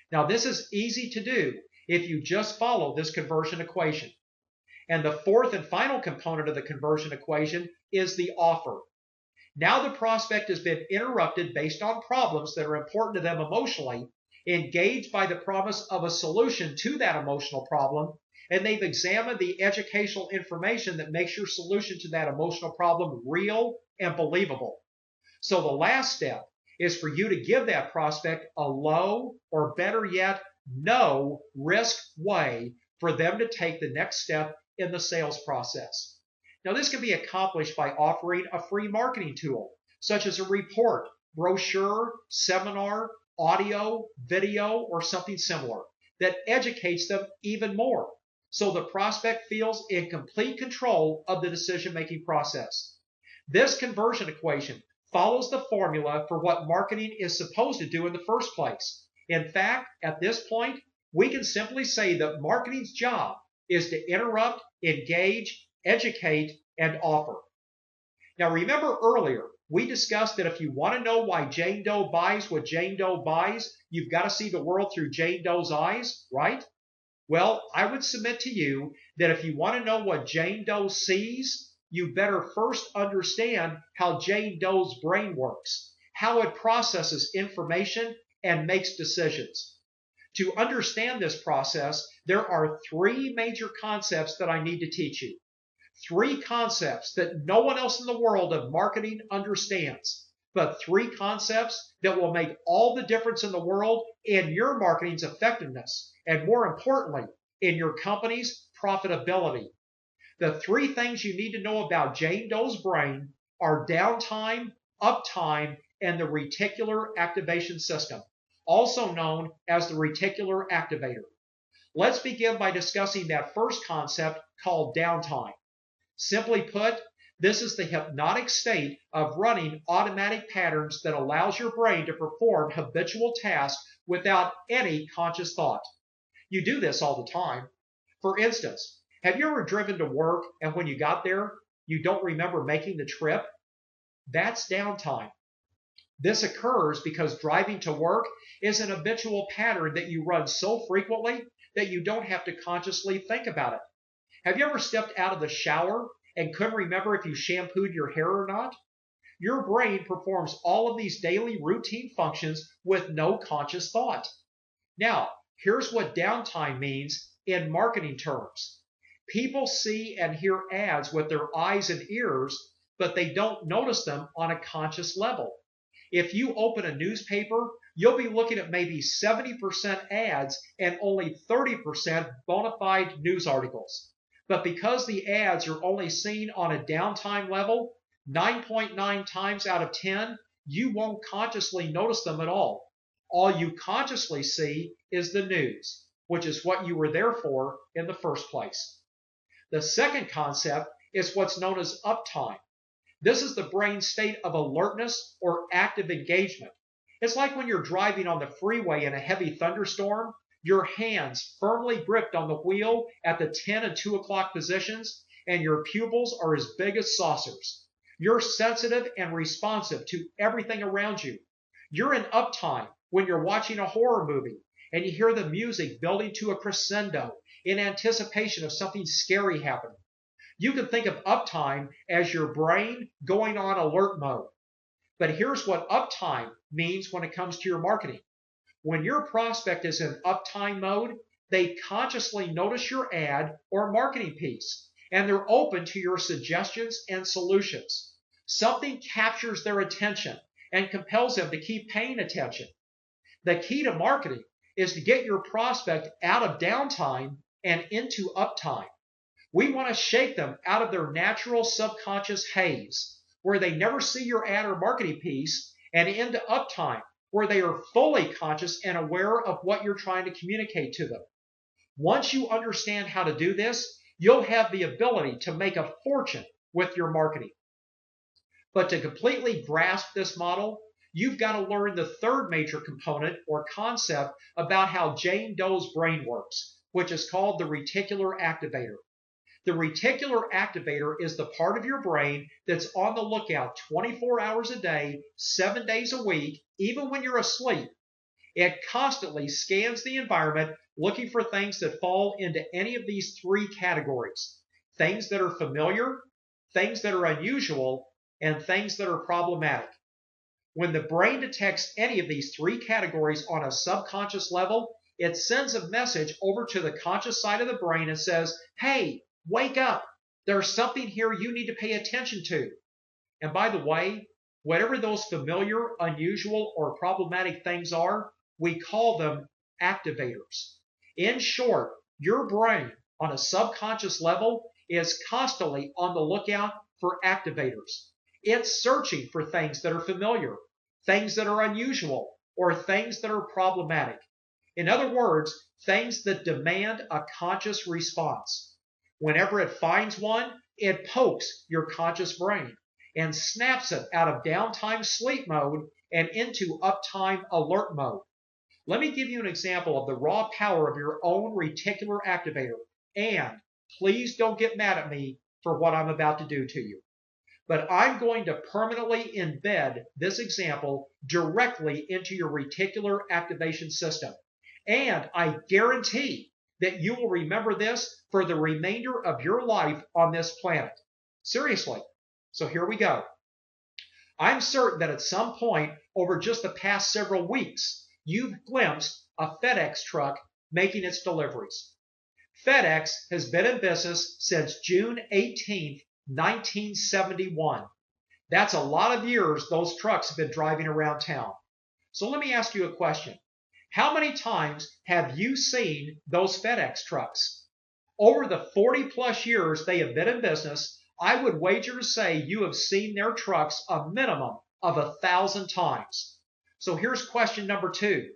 Now, this is easy to do if you just follow this conversion equation. And the fourth and final component of the conversion equation is the offer. Now the prospect has been interrupted based on problems that are important to them emotionally, engaged by the promise of a solution to that emotional problem, and they've examined the educational information that makes your solution to that emotional problem real and believable. So the last step is for you to give that prospect a low, or better yet, no risk way for them to take the next step in the sales process. Now, this can be accomplished by offering a free marketing tool, such as a report, brochure, seminar, audio, video, or something similar that educates them even more, so the prospect feels in complete control of the decision-making process. This conversion equation follows the formula for what marketing is supposed to do in the first place. In fact, at this point, we can simply say that marketing's job is to interrupt, engage, educate, and offer. Now, remember earlier, we discussed that if you want to know why Jane Doe buys what Jane Doe buys, you've got to see the world through Jane Doe's eyes, right? Well, I would submit to you that if you want to know what Jane Doe sees, you better first understand how Jane Doe's brain works, how it processes information and makes decisions. To understand this process, there are three major concepts that I need to teach you. Three concepts that no one else in the world of marketing understands, but three concepts that will make all the difference in the world in your marketing's effectiveness, and more importantly, in your company's profitability. The three things you need to know about Jane Doe's brain are downtime, uptime, and the reticular activation system, also known as the reticular activator. Let's begin by discussing that first concept called downtime. Simply put, this is the hypnotic state of running automatic patterns that allows your brain to perform habitual tasks without any conscious thought. You do this all the time. For instance, have you ever driven to work and when you got there, you don't remember making the trip? That's downtime. This occurs because driving to work is an habitual pattern that you run so frequently that you don't have to consciously think about it. Have you ever stepped out of the shower and couldn't remember if you shampooed your hair or not? Your brain performs all of these daily routine functions with no conscious thought. Now, here's what downtime means in marketing terms. People see and hear ads with their eyes and ears, but they don't notice them on a conscious level. If you open a newspaper, you'll be looking at maybe 70% ads and only 30% bona fide news articles. But because the ads are only seen on a downtime level, 9.9 times out of 10, you won't consciously notice them at all. All you consciously see is the news, which is what you were there for in the first place. The second concept is what's known as uptime. This is the brain's state of alertness or active engagement. It's like when you're driving on the freeway in a heavy thunderstorm, your hands firmly gripped on the wheel at the 10 and 2 o'clock positions, and your pupils are as big as saucers. You're sensitive and responsive to everything around you. You're in uptime when you're watching a horror movie and you hear the music building to a crescendo in anticipation of something scary happening. You can think of uptime as your brain going on alert mode. But here's what uptime means when it comes to your marketing. When your prospect is in uptime mode, they consciously notice your ad or marketing piece, and they're open to your suggestions and solutions. Something captures their attention and compels them to keep paying attention. The key to marketing is to get your prospect out of downtime and into uptime. We want to shake them out of their natural subconscious haze, where they never see your ad or marketing piece, and into uptime, where they are fully conscious and aware of what you're trying to communicate to them. Once you understand how to do this, you'll have the ability to make a fortune with your marketing. But to completely grasp this model, you've got to learn the third major component or concept about how Jane Doe's brain works, which is called the reticular activator. The reticular activator is the part of your brain that's on the lookout 24 hours a day, 7 days a week, even when you're asleep. It constantly scans the environment looking for things that fall into any of these three categories. Things that are familiar, things that are unusual, and things that are problematic. When the brain detects any of these three categories on a subconscious level, it sends a message over to the conscious side of the brain and says, hey, wake up. There's something here you need to pay attention to. And by the way, whatever those familiar, unusual, or problematic things are, we call them activators. In short, your brain on a subconscious level is constantly on the lookout for activators. It's searching for things that are familiar, things that are unusual, or things that are problematic. In other words, things that demand a conscious response. Whenever it finds one, it pokes your conscious brain and snaps it out of downtime sleep mode and into uptime alert mode. Let me give you an example of the raw power of your own reticular activator. And please don't get mad at me for what I'm about to do to you. But I'm going to permanently embed this example directly into your reticular activation system. And I guarantee that you will remember this for the remainder of your life on this planet. Seriously. So here we go. I'm certain that at some point over just the past several weeks, you've glimpsed a FedEx truck making its deliveries. FedEx has been in business since June 18th, 1971. That's a lot of years those trucks have been driving around town. So let me ask you a question. How many times have you seen those FedEx trucks? Over the 40 plus years they have been in business, I would wager to say you have seen their trucks a minimum of 1,000 times. So here's question number 2.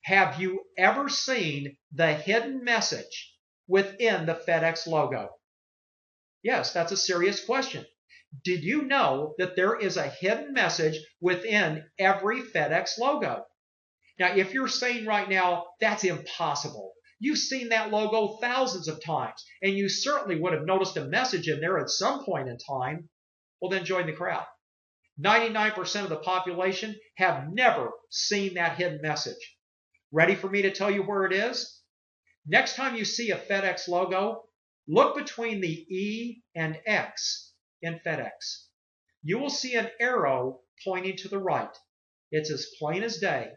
Have you ever seen the hidden message within the FedEx logo? Yes, that's a serious question. Did you know that there is a hidden message within every FedEx logo? Now, if you're saying right now, that's impossible. You've seen that logo thousands of times, and you certainly would have noticed a message in there at some point in time. Well, then join the crowd. 99% of the population have never seen that hidden message. Ready for me to tell you where it is? Next time you see a FedEx logo, look between the E and X in FedEx. You will see an arrow pointing to the right. It's as plain as day.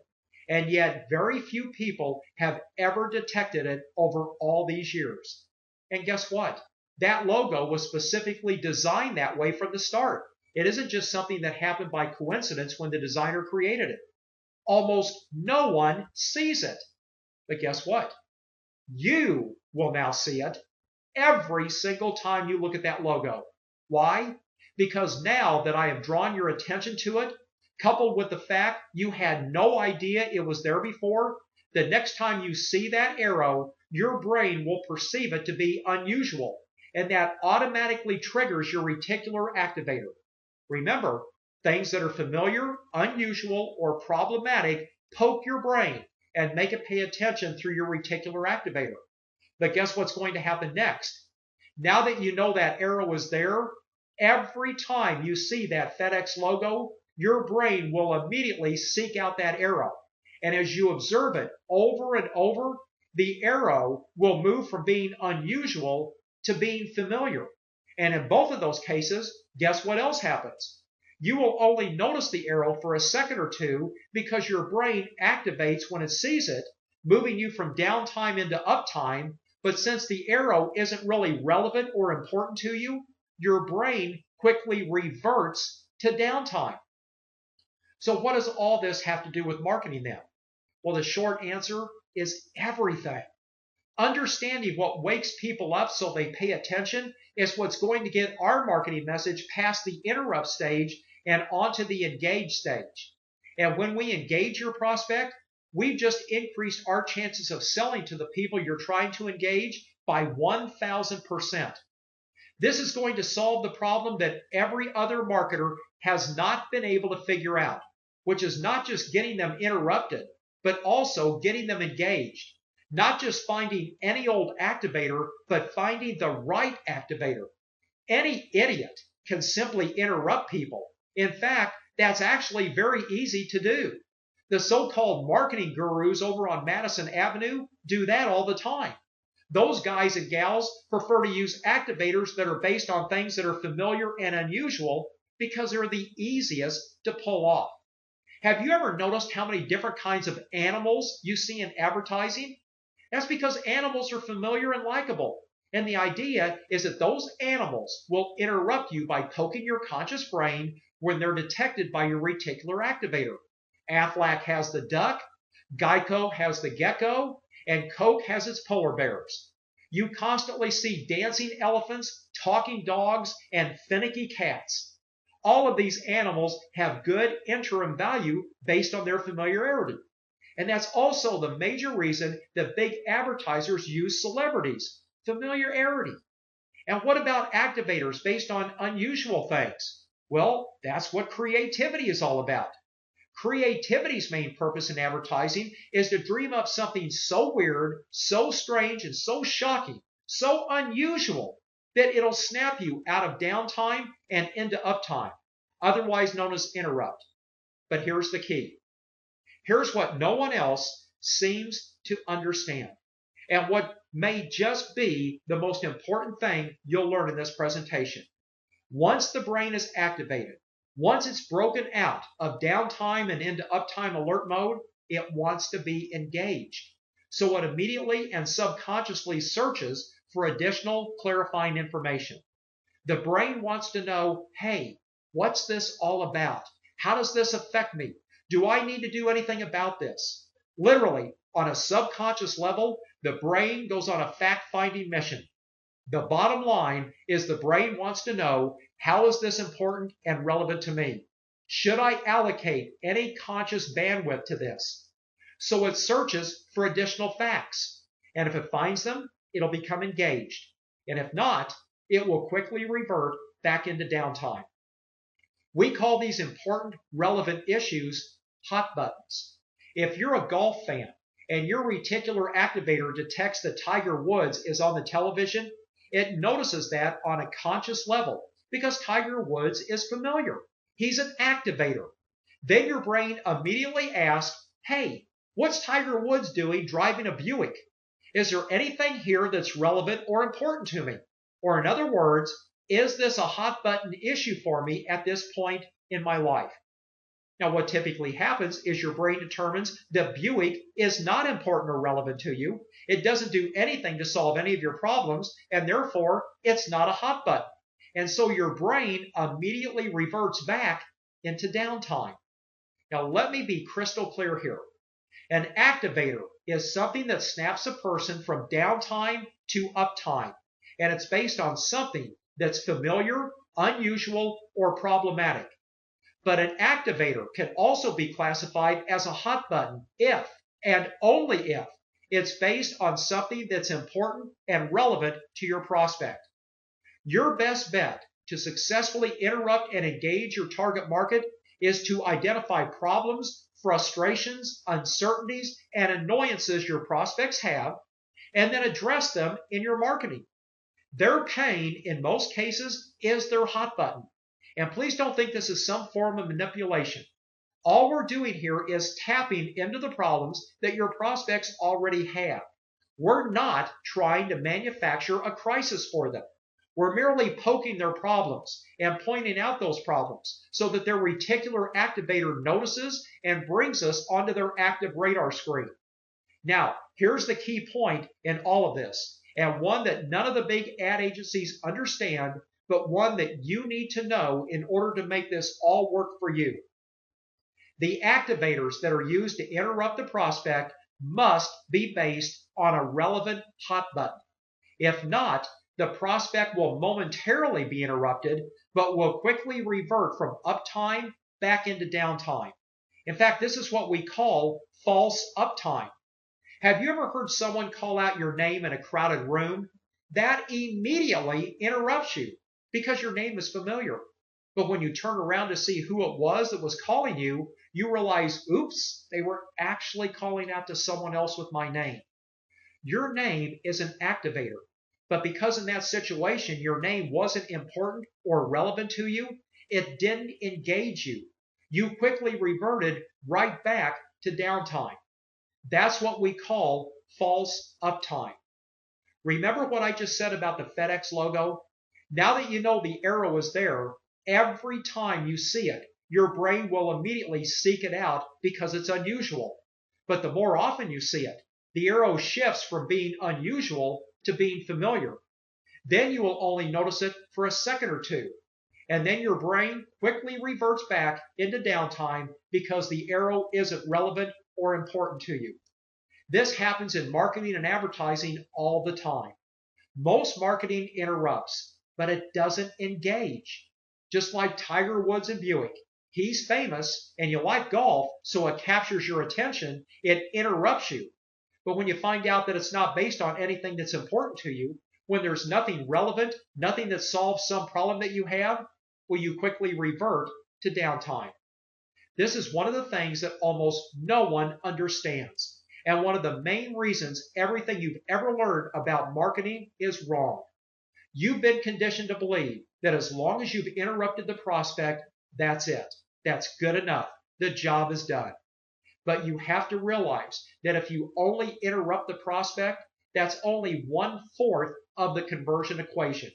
And yet very few people have ever detected it over all these years. And guess what? That logo was specifically designed that way from the start. It isn't just something that happened by coincidence when the designer created it. Almost no one sees it. But guess what? You will now see it every single time you look at that logo. Why? Because now that I have drawn your attention to it, coupled with the fact you had no idea it was there before, the next time you see that arrow, your brain will perceive it to be unusual, and that automatically triggers your reticular activator. Remember, things that are familiar, unusual, or problematic poke your brain and make it pay attention through your reticular activator. But guess what's going to happen next? Now that you know that arrow is there, every time you see that FedEx logo, your brain will immediately seek out that arrow. And as you observe it over and over, the arrow will move from being unusual to being familiar. And in both of those cases, guess what else happens? You will only notice the arrow for a second or two because your brain activates when it sees it, moving you from downtime into uptime. But since the arrow isn't really relevant or important to you, your brain quickly reverts to downtime. So what does all this have to do with marketing then? Well, the short answer is everything. Understanding what wakes people up so they pay attention is what's going to get our marketing message past the interrupt stage and onto the engage stage. And when we engage your prospect, we've just increased our chances of selling to the people you're trying to engage by 1,000%. This is going to solve the problem that every other marketer has not been able to figure out, which is not just getting them interrupted, but also getting them engaged. Not just finding any old activator, but finding the right activator. Any idiot can simply interrupt people. In fact, that's actually very easy to do. The so-called marketing gurus over on Madison Avenue do that all the time. Those guys and gals prefer to use activators that are based on things that are familiar and unusual because they're the easiest to pull off. Have you ever noticed how many different kinds of animals you see in advertising? That's because animals are familiar and likable. And the idea is that those animals will interrupt you by poking your conscious brain when they're detected by your reticular activator. Aflac has the duck, Geico has the gecko, and Coke has its polar bears. You constantly see dancing elephants, talking dogs, and finicky cats. All of these animals have good interim value based on their familiarity. And that's also the major reason that big advertisers use celebrities, familiarity. And what about activators based on unusual things? Well, that's what creativity is all about. Creativity's main purpose in advertising is to dream up something so weird, so strange, and so shocking, so unusual, that it'll snap you out of downtime and into uptime, otherwise known as interrupt. But here's the key. Here's what no one else seems to understand, and what may just be the most important thing you'll learn in this presentation. Once the brain is activated, once it's broken out of downtime and into uptime alert mode, it wants to be engaged. So it immediately and subconsciously searches for additional clarifying information. The brain wants to know, hey, what's this all about? How does this affect me? Do I need to do anything about this? Literally, on a subconscious level, the brain goes on a fact-finding mission. The bottom line is the brain wants to know, how is this important and relevant to me? Should I allocate any conscious bandwidth to this? So it searches for additional facts. And if it finds them, it'll become engaged. And if not, it will quickly revert back into downtime. We call these important, relevant issues hot buttons. If you're a golf fan and your reticular activator detects that Tiger Woods is on the television, it notices that on a conscious level because Tiger Woods is familiar. He's an activator. Then your brain immediately asks, hey, what's Tiger Woods doing driving a Buick? Is there anything here that's relevant or important to me? Or in other words, is this a hot button issue for me at this point in my life? Now, what typically happens is your brain determines that Buick is not important or relevant to you. It doesn't do anything to solve any of your problems, and therefore, it's not a hot button. And so your brain immediately reverts back into downtime. Now, let me be crystal clear here. An activator is something that snaps a person from downtime to uptime, and it's based on something that's familiar, unusual, or problematic. But an activator can also be classified as a hot button if, and only if, it's based on something that's important and relevant to your prospect. Your best bet to successfully interrupt and engage your target market is to identify problems, frustrations, uncertainties, and annoyances your prospects have, and then address them in your marketing. Their pain, in most cases, is their hot button. And please don't think this is some form of manipulation. All we're doing here is tapping into the problems that your prospects already have. We're not trying to manufacture a crisis for them. We're merely poking their problems and pointing out those problems so that their reticular activator notices and brings us onto their active radar screen. Now, here's the key point in all of this, and one that none of the big ad agencies understand, but one that you need to know in order to make this all work for you. The activators that are used to interrupt the prospect must be based on a relevant hot button. If not, the prospect will momentarily be interrupted, but will quickly revert from uptime back into downtime. In fact, this is what we call false uptime. Have you ever heard someone call out your name in a crowded room? That immediately interrupts you because your name is familiar. But when you turn around to see who it was that was calling you, you realize, oops, they were actually calling out to someone else with my name. Your name is an activator. But because in that situation your name wasn't important or relevant to you, it didn't engage you. You quickly reverted right back to downtime. That's what we call false uptime. Remember what I just said about the FedEx logo? Now that you know the arrow is there, every time you see it, your brain will immediately seek it out because it's unusual. But the more often you see it, the arrow shifts from being unusual to being familiar. Then you will only notice it for a second or two. And then your brain quickly reverts back into downtime because the arrow isn't relevant or important to you. This happens in marketing and advertising all the time. Most marketing interrupts, but it doesn't engage. Just like Tiger Woods and Buick. He's famous and you like golf, so it captures your attention, it interrupts you. But when you find out that it's not based on anything that's important to you, when there's nothing relevant, nothing that solves some problem that you have, will you quickly revert to downtime? This is one of the things that almost no one understands. And one of the main reasons everything you've ever learned about marketing is wrong. You've been conditioned to believe that as long as you've interrupted the prospect, that's it. That's good enough. The job is done. But you have to realize that if you only interrupt the prospect, that's only 1/4 of the conversion equation.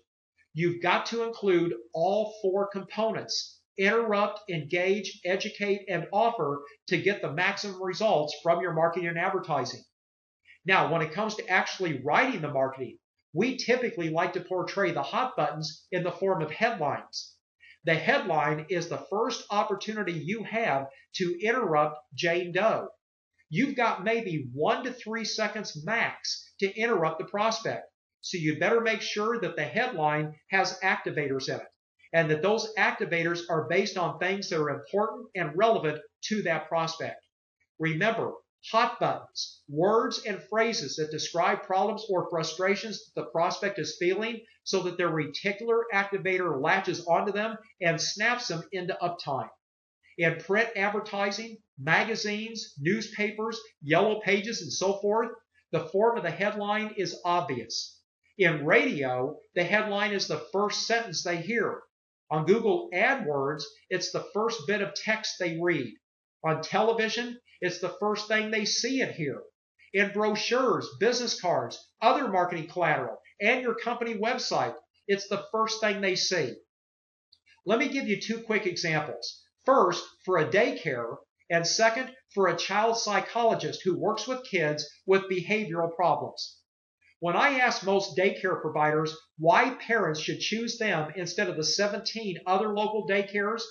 You've got to include all 4 components: interrupt, engage, educate, and offer to get the maximum results from your marketing and advertising. Now, when it comes to actually writing the marketing, we typically like to portray the hot buttons in the form of headlines. The headline is the first opportunity you have to interrupt Jane Doe. You've got maybe 1 to 3 seconds max to interrupt the prospect. So you better make sure that the headline has activators in it, and that those activators are based on things that are important and relevant to that prospect. Remember, hot buttons, words and phrases that describe problems or frustrations that the prospect is feeling so that their reticular activator latches onto them and snaps them into uptime. In print advertising, magazines, newspapers, yellow pages, and so forth, the form of the headline is obvious. In radio, the headline is the first sentence they hear. On Google AdWords, it's the first bit of text they read. On television, it's the first thing they see and hear. In brochures, business cards, other marketing collateral, and your company website, it's the first thing they see. Let me give you 2 quick examples. First, for a daycare, and second, for a child psychologist who works with kids with behavioral problems. When I ask most daycare providers why parents should choose them instead of the 17 other local daycares,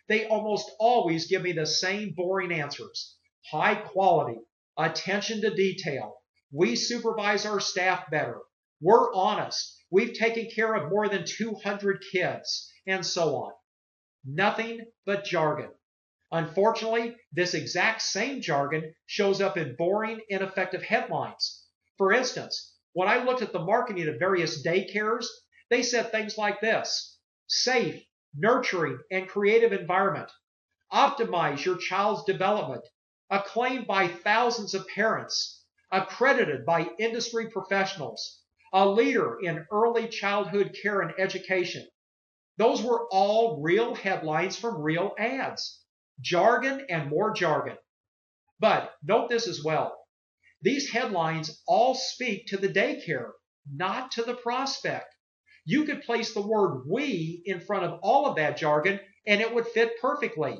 they almost always give me the same boring answers. High quality, attention to detail, we supervise our staff better, we're honest, we've taken care of more than 200 kids, and so on. Nothing but jargon. Unfortunately, this exact same jargon shows up in boring, ineffective headlines. For instance, when I looked at the marketing of various daycares, they said things like this: safe, nurturing, and creative environment. Optimize your child's development. Acclaimed by thousands of parents. Accredited by industry professionals. A leader in early childhood care and education. Those were all real headlines from real ads. Jargon and more jargon. But note this as well. These headlines all speak to the daycare, not to the prospect. You could place the word "we" in front of all of that jargon and it would fit perfectly.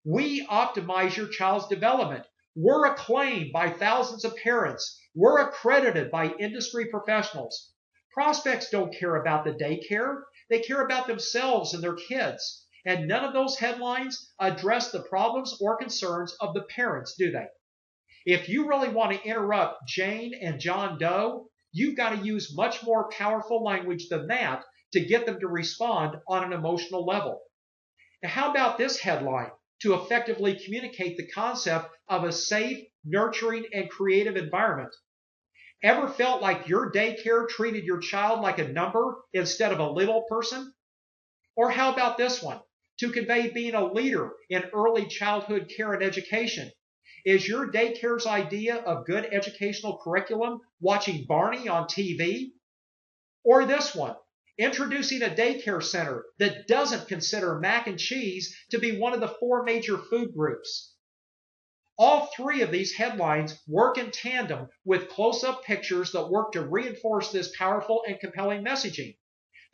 We optimize your child's development. We're acclaimed by thousands of parents. We're accredited by industry professionals. Prospects don't care about the daycare. They care about themselves and their kids. And none of those headlines address the problems or concerns of the parents, do they? If you really want to interrupt Jane and John Doe, you've got to use much more powerful language than that to get them to respond on an emotional level. Now, how about this headline to effectively communicate the concept of a safe, nurturing, and creative environment? Ever felt like your daycare treated your child like a number instead of a little person? Or how about this one, to convey being a leader in early childhood care and education? Is your daycare's idea of good educational curriculum watching Barney on TV? Or this one, introducing a daycare center that doesn't consider mac and cheese to be one of the 4 major food groups? All 3 of these headlines work in tandem with close-up pictures that work to reinforce this powerful and compelling messaging.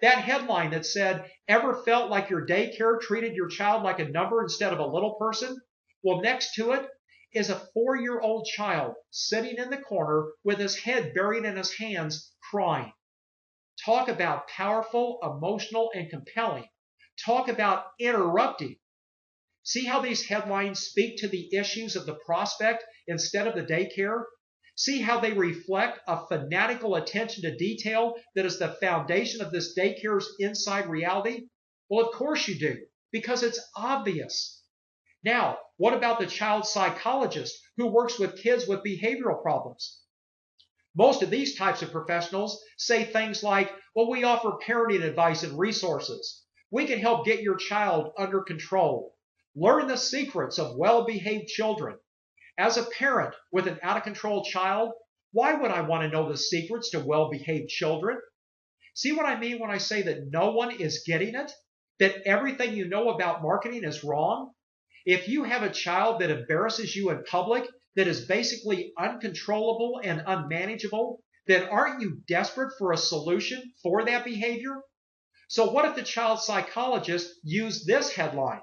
That headline that said, "Ever felt like your daycare treated your child like a number instead of a little person?" Well, next to it is a 4-year-old child sitting in the corner with his head buried in his hands, crying. Talk about powerful, emotional, and compelling. Talk about interrupting. See how these headlines speak to the issues of the prospect instead of the daycare? See how they reflect a fanatical attention to detail that is the foundation of this daycare's inside reality? Well, of course you do, because it's obvious. Now, what about the child psychologist who works with kids with behavioral problems? Most of these types of professionals say things like, well, we offer parenting advice and resources. We can help get your child under control. Learn the secrets of well-behaved children. As a parent with an out-of-control child, why would I want to know the secrets to well-behaved children? See what I mean when I say that no one is getting it? That everything you know about marketing is wrong? If you have a child that embarrasses you in public, that is basically uncontrollable and unmanageable, then aren't you desperate for a solution for that behavior? So what if the child psychologist used this headline?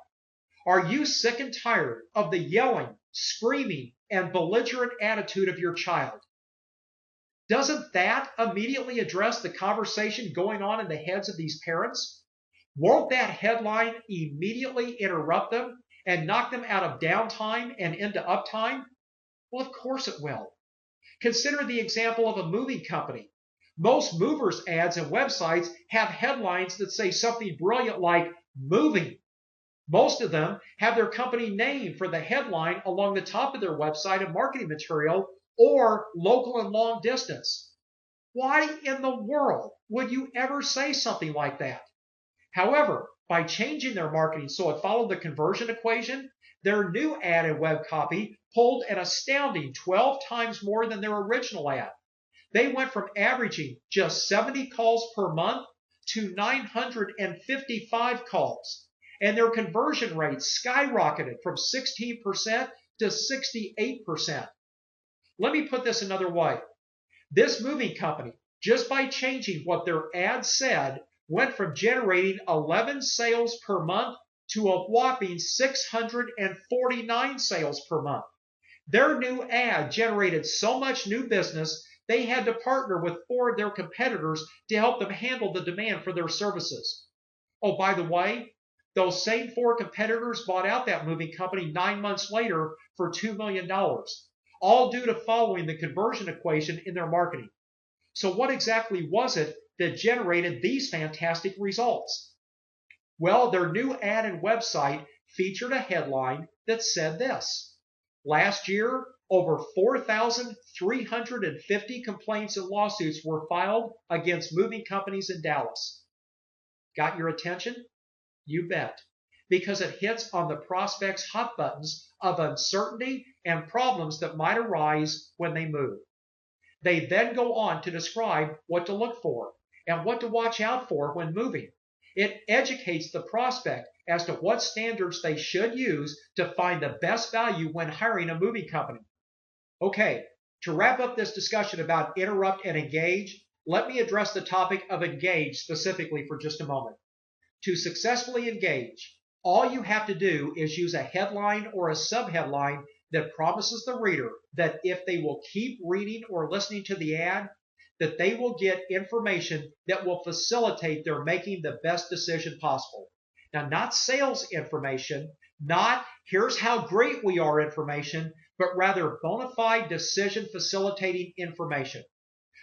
Are you sick and tired of the yelling, screaming, and belligerent attitude of your child? Doesn't that immediately address the conversation going on in the heads of these parents? Won't that headline immediately interrupt them and knock them out of downtime and into uptime? Well, of course it will. Consider the example of a moving company. Most movers ads and websites have headlines that say something brilliant like moving. Most of them have their company name for the headline along the top of their website and marketing material, or local and long distance. Why in the world would you ever say something like that? However, by changing their marketing so it followed the conversion equation, their new ad and web copy pulled an astounding 12 times more than their original ad. They went from averaging just 70 calls per month to 955 calls. And their conversion rate skyrocketed from 16% to 68%. Let me put this another way. This moving company, just by changing what their ad said, went from generating 11 sales per month to a whopping 649 sales per month. Their new ad generated so much new business, they had to partner with 4 of their competitors to help them handle the demand for their services. Oh, by the way, those same 4 competitors bought out that moving company 9 months later for $2 million, all due to following the conversion equation in their marketing. So what exactly was it that generated these fantastic results? Well, their new ad and website featured a headline that said this: last year, over 4,350 complaints and lawsuits were filed against moving companies in Dallas. Got your attention? You bet. Because it hits on the prospect's hot buttons of uncertainty and problems that might arise when they move. They then go on to describe what to look for and what to watch out for when moving. It educates the prospect as to what standards they should use to find the best value when hiring a moving company. Okay, to wrap up this discussion about interrupt and engage, let me address the topic of engage specifically for just a moment. To successfully engage, all you have to do is use a headline or a subheadline that promises the reader that if they will keep reading or listening to the ad, that they will get information that will facilitate their making the best decision possible. Now, not sales information, not here's how great we are information, but rather bona fide decision facilitating information.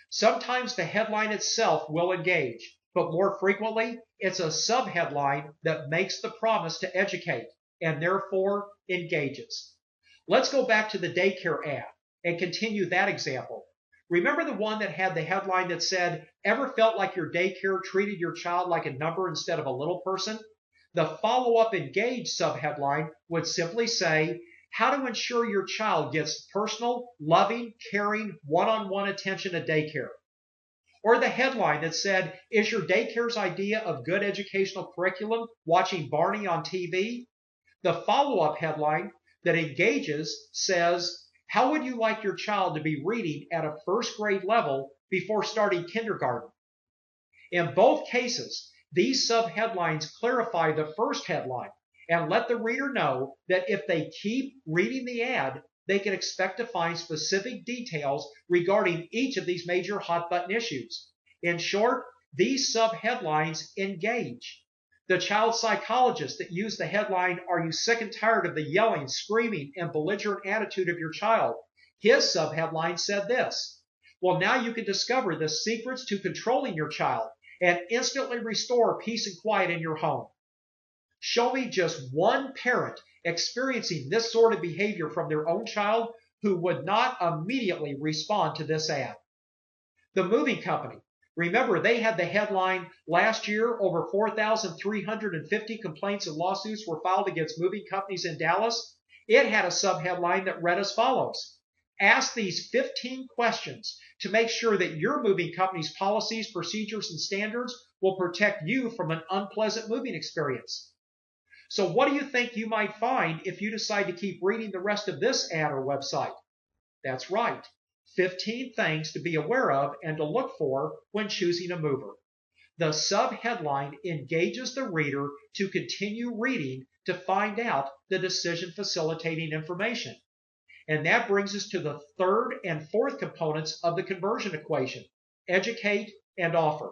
Sometimes the headline itself will engage, but more frequently, it's a subheadline that makes the promise to educate and therefore engages. Let's go back to the daycare ad and continue that example. Remember the one that had the headline that said, "Ever felt like your daycare treated your child like a number instead of a little person?" The follow-up engage subheadline would simply say, how to ensure your child gets personal, loving, caring, one-on-one attention at daycare. Or the headline that said, is your daycare's idea of good educational curriculum watching Barney on TV? The follow-up headline that engages says, how would you like your child to be reading at a first grade level before starting kindergarten? In both cases, these subheadlines clarify the first headline and let the reader know that if they keep reading the ad, they can expect to find specific details regarding each of these major hot-button issues. In short, these subheadlines engage. The child psychologist that used the headline, "Are you sick and tired of the yelling, screaming, and belligerent attitude of your child?" His subheadline said this, well, now you can discover the secrets to controlling your child and instantly restore peace and quiet in your home. Show me just one parent experiencing this sort of behavior from their own child who would not immediately respond to this ad. The moving company. Remember, they had the headline, last year over 4,350 complaints and lawsuits were filed against moving companies in Dallas. It had a subheadline that read as follows. Ask these 15 questions to make sure that your moving company's policies, procedures, and standards will protect you from an unpleasant moving experience. So what do you think you might find if you decide to keep reading the rest of this ad or website? That's right, 15 things to be aware of and to look for when choosing a mover. The subheadline engages the reader to continue reading to find out the decision facilitating information. And that brings us to the third and fourth components of the conversion equation, educate and offer.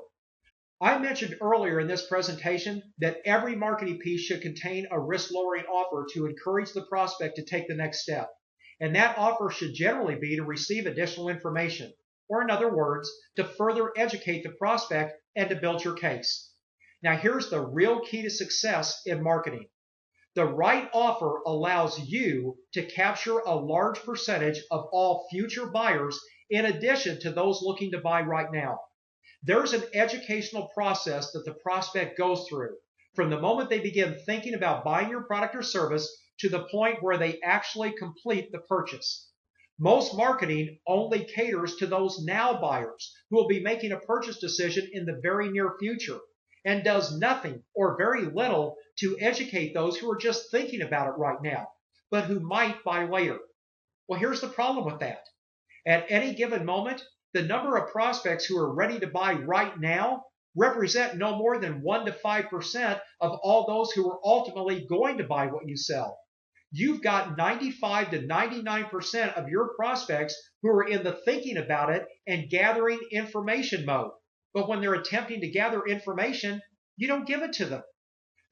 I mentioned earlier in this presentation that every marketing piece should contain a risk-lowering offer to encourage the prospect to take the next step. And that offer should generally be to receive additional information, or in other words, to further educate the prospect and to build your case. Now here's the real key to success in marketing. The right offer allows you to capture a large percentage of all future buyers in addition to those looking to buy right now. There's an educational process that the prospect goes through from the moment they begin thinking about buying your product or service to the point where they actually complete the purchase. Most marketing only caters to those now buyers who will be making a purchase decision in the very near future and does nothing or very little to educate those who are just thinking about it right now, but who might buy later. Well, here's the problem with that. At any given moment, the number of prospects who are ready to buy right now represent no more than 1 to 5% of all those who are ultimately going to buy what you sell. You've got 95 to 99% of your prospects who are in the thinking about it and gathering information mode. But when they're attempting to gather information, you don't give it to them.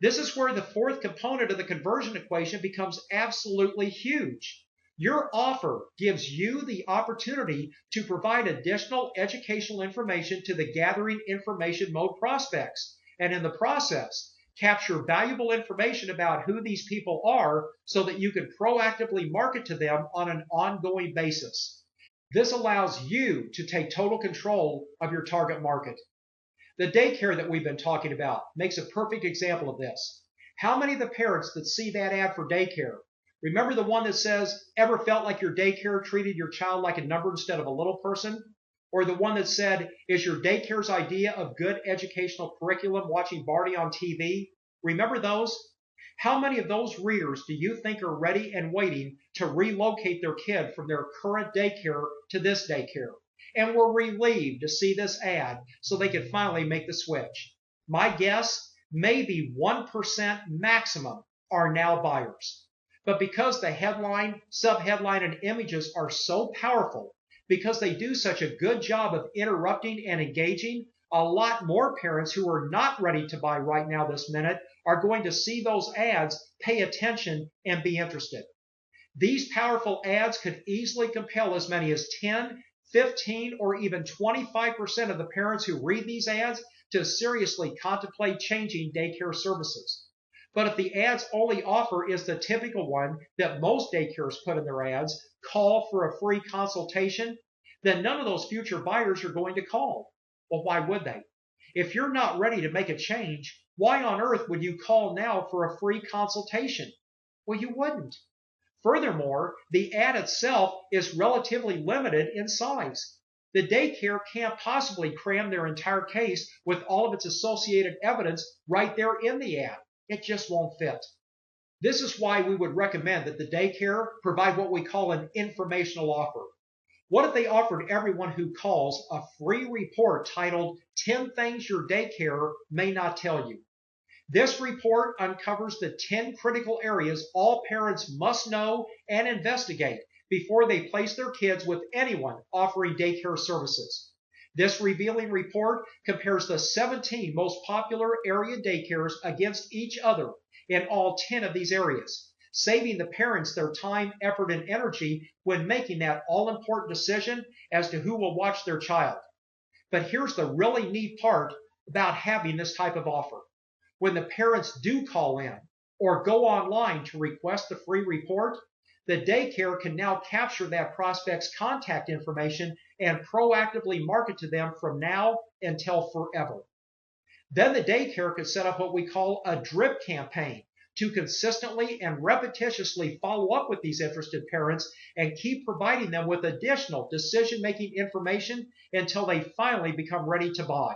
This is where the fourth component of the conversion equation becomes absolutely huge. Your offer gives you the opportunity to provide additional educational information to the gathering information mode prospects, and in the process, capture valuable information about who these people are so that you can proactively market to them on an ongoing basis. This allows you to take total control of your target market. The daycare that we've been talking about makes a perfect example of this. How many of the parents that see that ad for daycare, remember the one that says, ever felt like your daycare treated your child like a number instead of a little person? Or the one that said, is your daycare's idea of good educational curriculum watching Barney on TV? Remember those? How many of those readers do you think are ready and waiting to relocate their kid from their current daycare to this daycare and were relieved to see this ad so they could finally make the switch? My guess, maybe 1% maximum are now buyers. But because the headline, subheadline, and images are so powerful, because they do such a good job of interrupting and engaging, a lot more parents who are not ready to buy right now this minute are going to see those ads, pay attention, and be interested. These powerful ads could easily compel as many as 10, 15, or even 25% of the parents who read these ads to seriously contemplate changing daycare services. But if the ad's only offer is the typical one that most daycares put in their ads, call for a free consultation, then none of those future buyers are going to call. Well, why would they? If you're not ready to make a change, why on earth would you call now for a free consultation? Well, you wouldn't. Furthermore, the ad itself is relatively limited in size. The daycare can't possibly cram their entire case with all of its associated evidence right there in the ad. It just won't fit. This is why we would recommend that the daycare provide what we call an informational offer. What if they offered everyone who calls a free report titled 10 Things Your Daycare May Not Tell You? This report uncovers the 10 critical areas all parents must know and investigate before they place their kids with anyone offering daycare services. This revealing report compares the 17 most popular area daycares against each other in all 10 of these areas, saving the parents their time, effort, and energy when making that all-important decision as to who will watch their child. But here's the really neat part about having this type of offer. When the parents do call in or go online to request the free report, the daycare can now capture that prospect's contact information and proactively market to them from now until forever. Then the daycare could set up what we call a drip campaign to consistently and repetitiously follow up with these interested parents and keep providing them with additional decision-making information until they finally become ready to buy.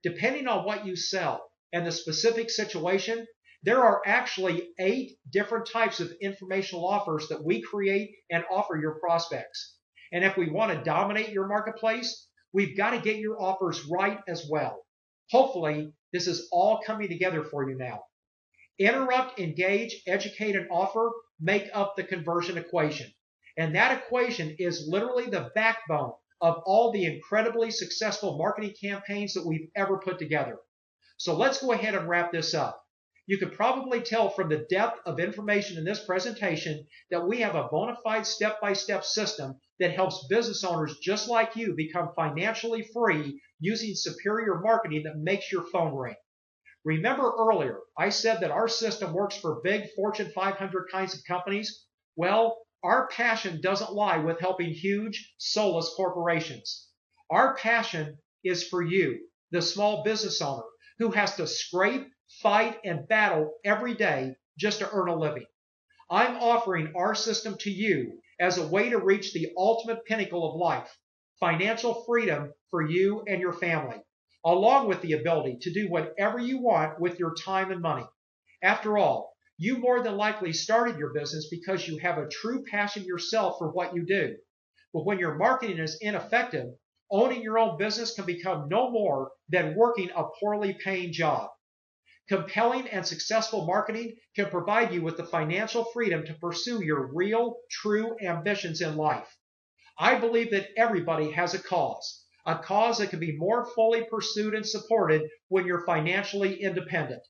Depending on what you sell and the specific situation, there are actually 8 different types of informational offers that we create and offer your prospects. And if we want to dominate your marketplace, we've got to get your offers right as well. Hopefully, this is all coming together for you now. Interrupt, engage, educate, and offer make up the conversion equation. And that equation is literally the backbone of all the incredibly successful marketing campaigns that we've ever put together. So let's go ahead and wrap this up. You can probably tell from the depth of information in this presentation that we have a bona fide step-by-step system that helps business owners just like you become financially free using superior marketing that makes your phone ring. Remember earlier, I said that our system works for big Fortune 500 kinds of companies? Well, our passion doesn't lie with helping huge, soulless corporations. Our passion is for you, the small business owner, who has to scrape, fight, and battle every day just to earn a living. I'm offering our system to you as a way to reach the ultimate pinnacle of life, financial freedom for you and your family, along with the ability to do whatever you want with your time and money. After all, you more than likely started your business because you have a true passion yourself for what you do. But when your marketing is ineffective, owning your own business can become no more than working a poorly paying job. Compelling and successful marketing can provide you with the financial freedom to pursue your real, true ambitions in life. I believe that everybody has a cause that can be more fully pursued and supported when you're financially independent.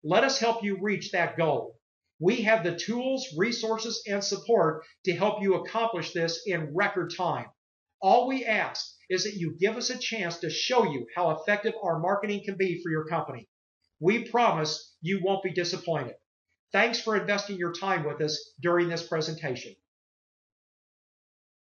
Let us help you reach that goal. We have the tools, resources, and support to help you accomplish this in record time. All we ask is that you give us a chance to show you how effective our marketing can be for your company. We promise you won't be disappointed. Thanks for investing your time with us during this presentation.